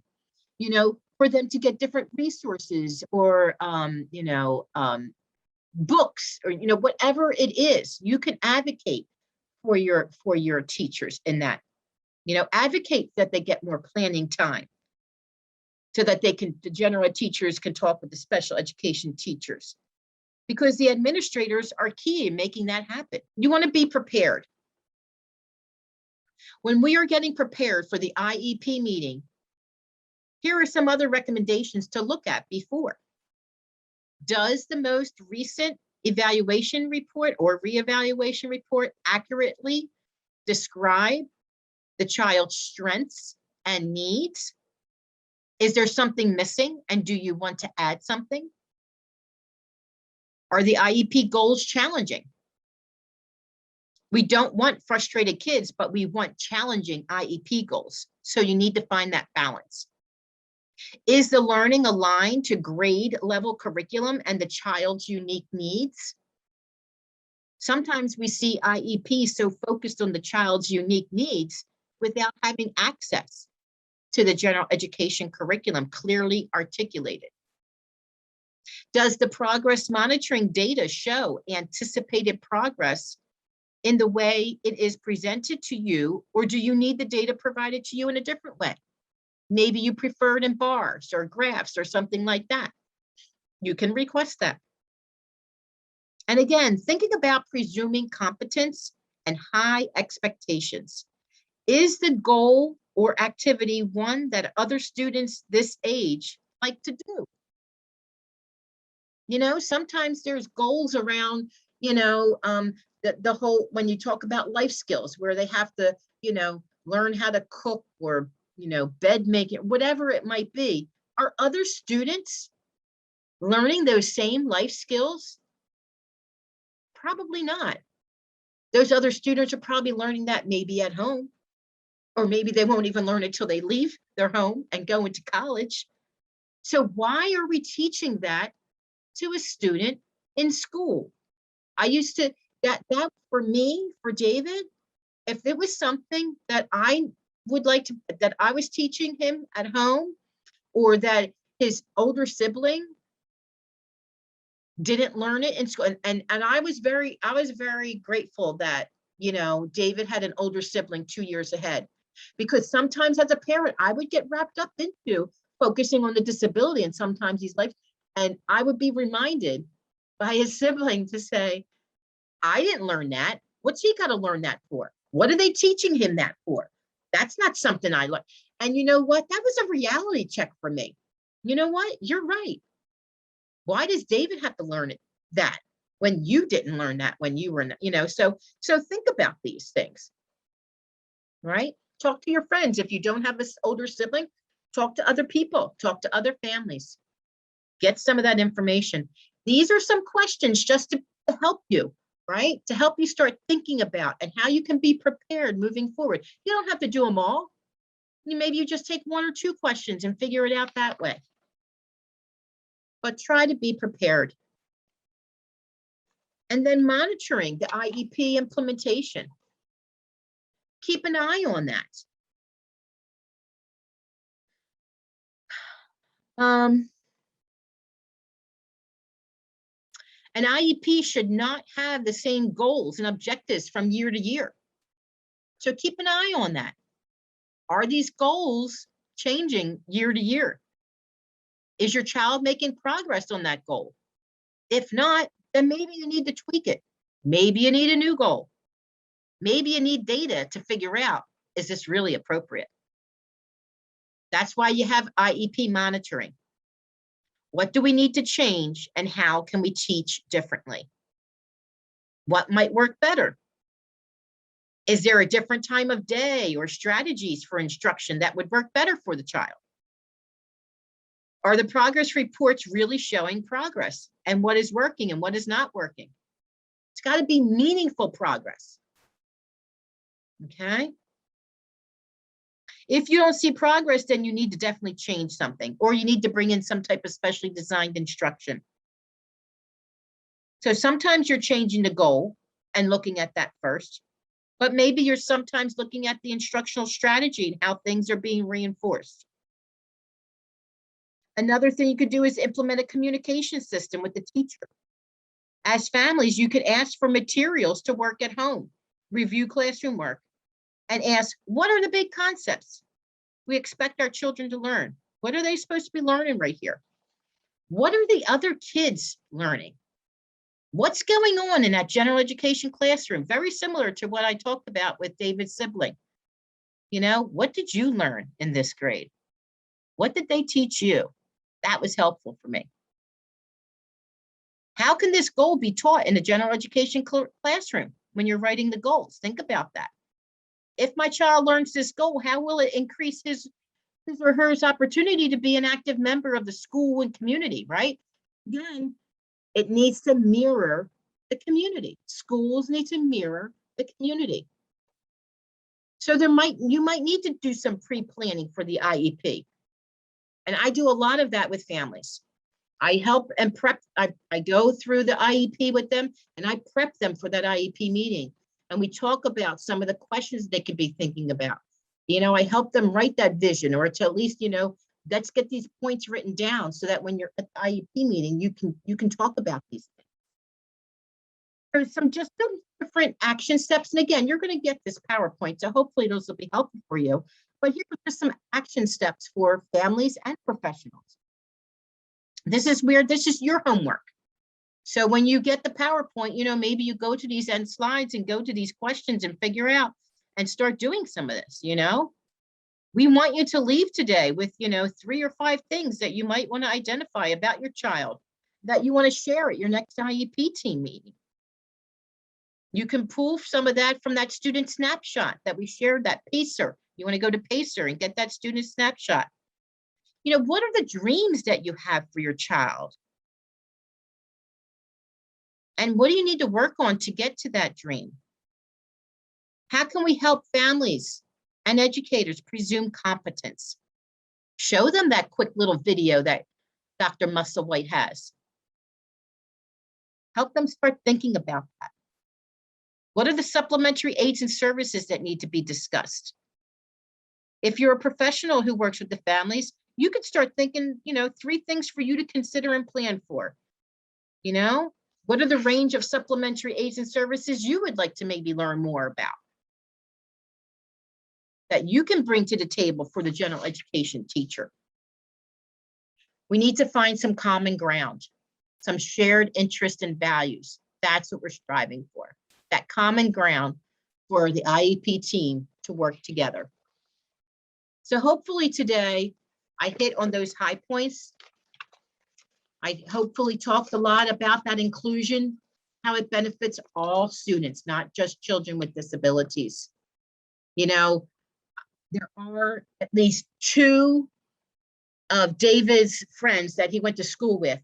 you know, for them to get different resources or, books or, you know, whatever it is, you can advocate for your teachers in that, you know, advocate that they get more planning time so that the general teachers can talk with the special education teachers, because the administrators are key in making that happen. You want to be prepared. When we are getting prepared for the IEP meeting, here are some other recommendations to look at before. Does the most recent evaluation report or reevaluation report accurately describe the child's strengths and needs? Is there something missing, and do you want to add something? Are the IEP goals challenging? We don't want frustrated kids, but we want challenging IEP goals. So you need to find that balance. Is the learning aligned to grade level curriculum and the child's unique needs? Sometimes we see IEP so focused on the child's unique needs without having access to the general education curriculum clearly articulated. Does the progress monitoring data show anticipated progress in the way it is presented to you, or do you need the data provided to you in a different way? Maybe you prefer it in bars or graphs or something like that. You can request that. And again, thinking about presuming competence and high expectations. Is the goal or activity one that other students this age like to do? You know, sometimes there's goals around, you know, the whole, when you talk about life skills where they have to, you know, learn how to cook or, you know, bed making, whatever it might be. Are other students learning those same life skills? Probably not. Those other students are probably learning that maybe at home, or maybe they won't even learn it till they leave their home and go into college. So why are we teaching that to a student in school? I used to, that for me, for David, if it was something that I would like to, that I was teaching him at home, or that his older sibling didn't learn it in school, and I was very grateful that, you know, David had an older sibling 2 years ahead, because sometimes as a parent, I would get wrapped up into focusing on the disability and sometimes his life, and I would be reminded by his sibling to say, I didn't learn that. What's he got to learn that for? What are they teaching him that for? That's not something I learned. And you know what? That was a reality check for me. You know what? You're right. Why does David have to learn it, that when you didn't learn that when you were, you know, so think about these things, right? Talk to your friends. If you don't have an older sibling, talk to other people, talk to other families, get some of that information. These are some questions just to help you, right? To help you start thinking about and how you can be prepared moving forward. You don't have to do them all. Maybe you just take 1 or 2 questions and figure it out that way. But try to be prepared. And then monitoring the IEP implementation. Keep an eye on that. An IEP should not have the same goals and objectives from year to year. So keep an eye on that. Are these goals changing year to year? Is your child making progress on that goal? If not, then maybe you need to tweak it. Maybe you need a new goal. Maybe you need data to figure out, is this really appropriate? That's why you have IEP monitoring. What do we need to change and how can we teach differently? What might work better? Is there a different time of day or strategies for instruction that would work better for the child? Are the progress reports really showing progress and what is working and what is not working? It's got to be meaningful progress. Okay. If you don't see progress, then you need to definitely change something, or you need to bring in some type of specially designed instruction. So sometimes you're changing the goal and looking at that first, but maybe you're sometimes looking at the instructional strategy and how things are being reinforced. Another thing you could do is implement a communication system with the teacher. As families, you could ask for materials to work at home, review classroom work, and ask, what are the big concepts we expect our children to learn? What are they supposed to be learning right here? What are the other kids learning? What's going on in that general education classroom? Very similar to what I talked about with David's sibling. You know, what did you learn in this grade? What did they teach you? That was helpful for me. How can this goal be taught in the general education classroom when you're writing the goals? Think about that. If my child learns this goal, how will it increase his or her opportunity to be an active member of the school and community, right? Again, it needs to mirror the community. Schools need to mirror the community. So you might need to do some pre-planning for the IEP. And I do a lot of that with families. I help and prep. I go through the IEP with them and I prep them for that IEP meeting. And we talk about some of the questions they could be thinking about. You know, I help them write that vision, or to at least, you know, let's get these points written down so that when you're at the IEP meeting, you can talk about these things. There's some different action steps. And again, you're going to get this PowerPoint, so hopefully those will be helpful for you. But here are just some action steps for families and professionals. This is your homework. So when you get the PowerPoint, you know, maybe you go to these end slides and go to these questions and figure out and start doing some of this, you know. We want you to leave today with, you know, 3 or 5 things that you might want to identify about your child that you want to share at your next IEP team meeting. You can pull some of that from that student snapshot that we shared, that PACER. You want to go to PACER and get that student snapshot. You know, what are the dreams that you have for your child? And what do you need to work on to get to that dream? How can we help families and educators presume competence? Show them that quick little video that Dr. Musselwhite has. Help them start thinking about that. What are the supplementary aids and services that need to be discussed? If you're a professional who works with the families, you could start thinking, you know, 3 things for you to consider and plan for. You know, what are the range of supplementary aids and services you would like to maybe learn more about that you can bring to the table for the general education teacher? We need to find some common ground, some shared interest and values. That's what we're striving for, that common ground for the IEP team to work together. So hopefully today I hit on those high points. I hopefully talked a lot about that inclusion, how it benefits all students, not just children with disabilities. You know, there are at least 2 of David's friends that he went to school with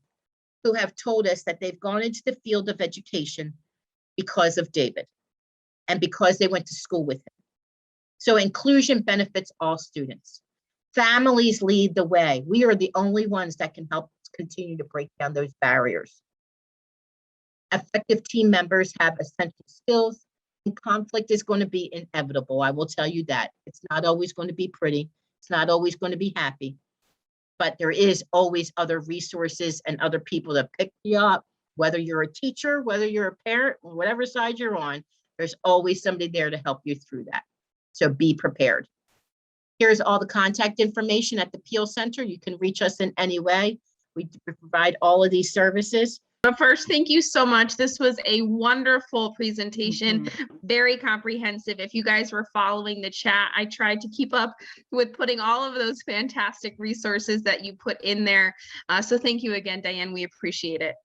who have told us that they've gone into the field of education because of David and because they went to school with him. So inclusion benefits all students. Families lead the way. We are the only ones that can help continue to break down those barriers. Effective team members have essential skills, and conflict is going to be inevitable. I will tell you that. It's not always going to be pretty. It's not always going to be happy, but there is always other resources and other people to pick you up, whether you're a teacher, whether you're a parent, whatever side you're on, there's always somebody there to help you through that. So be prepared. Here's all the contact information at the PEAL Center. You can reach us in any way. We provide all of these services. But first, thank you so much. This was a wonderful presentation, very comprehensive. If you guys were following the chat, I tried to keep up with putting all of those fantastic resources that you put in there. So thank you again, Diane. We appreciate it.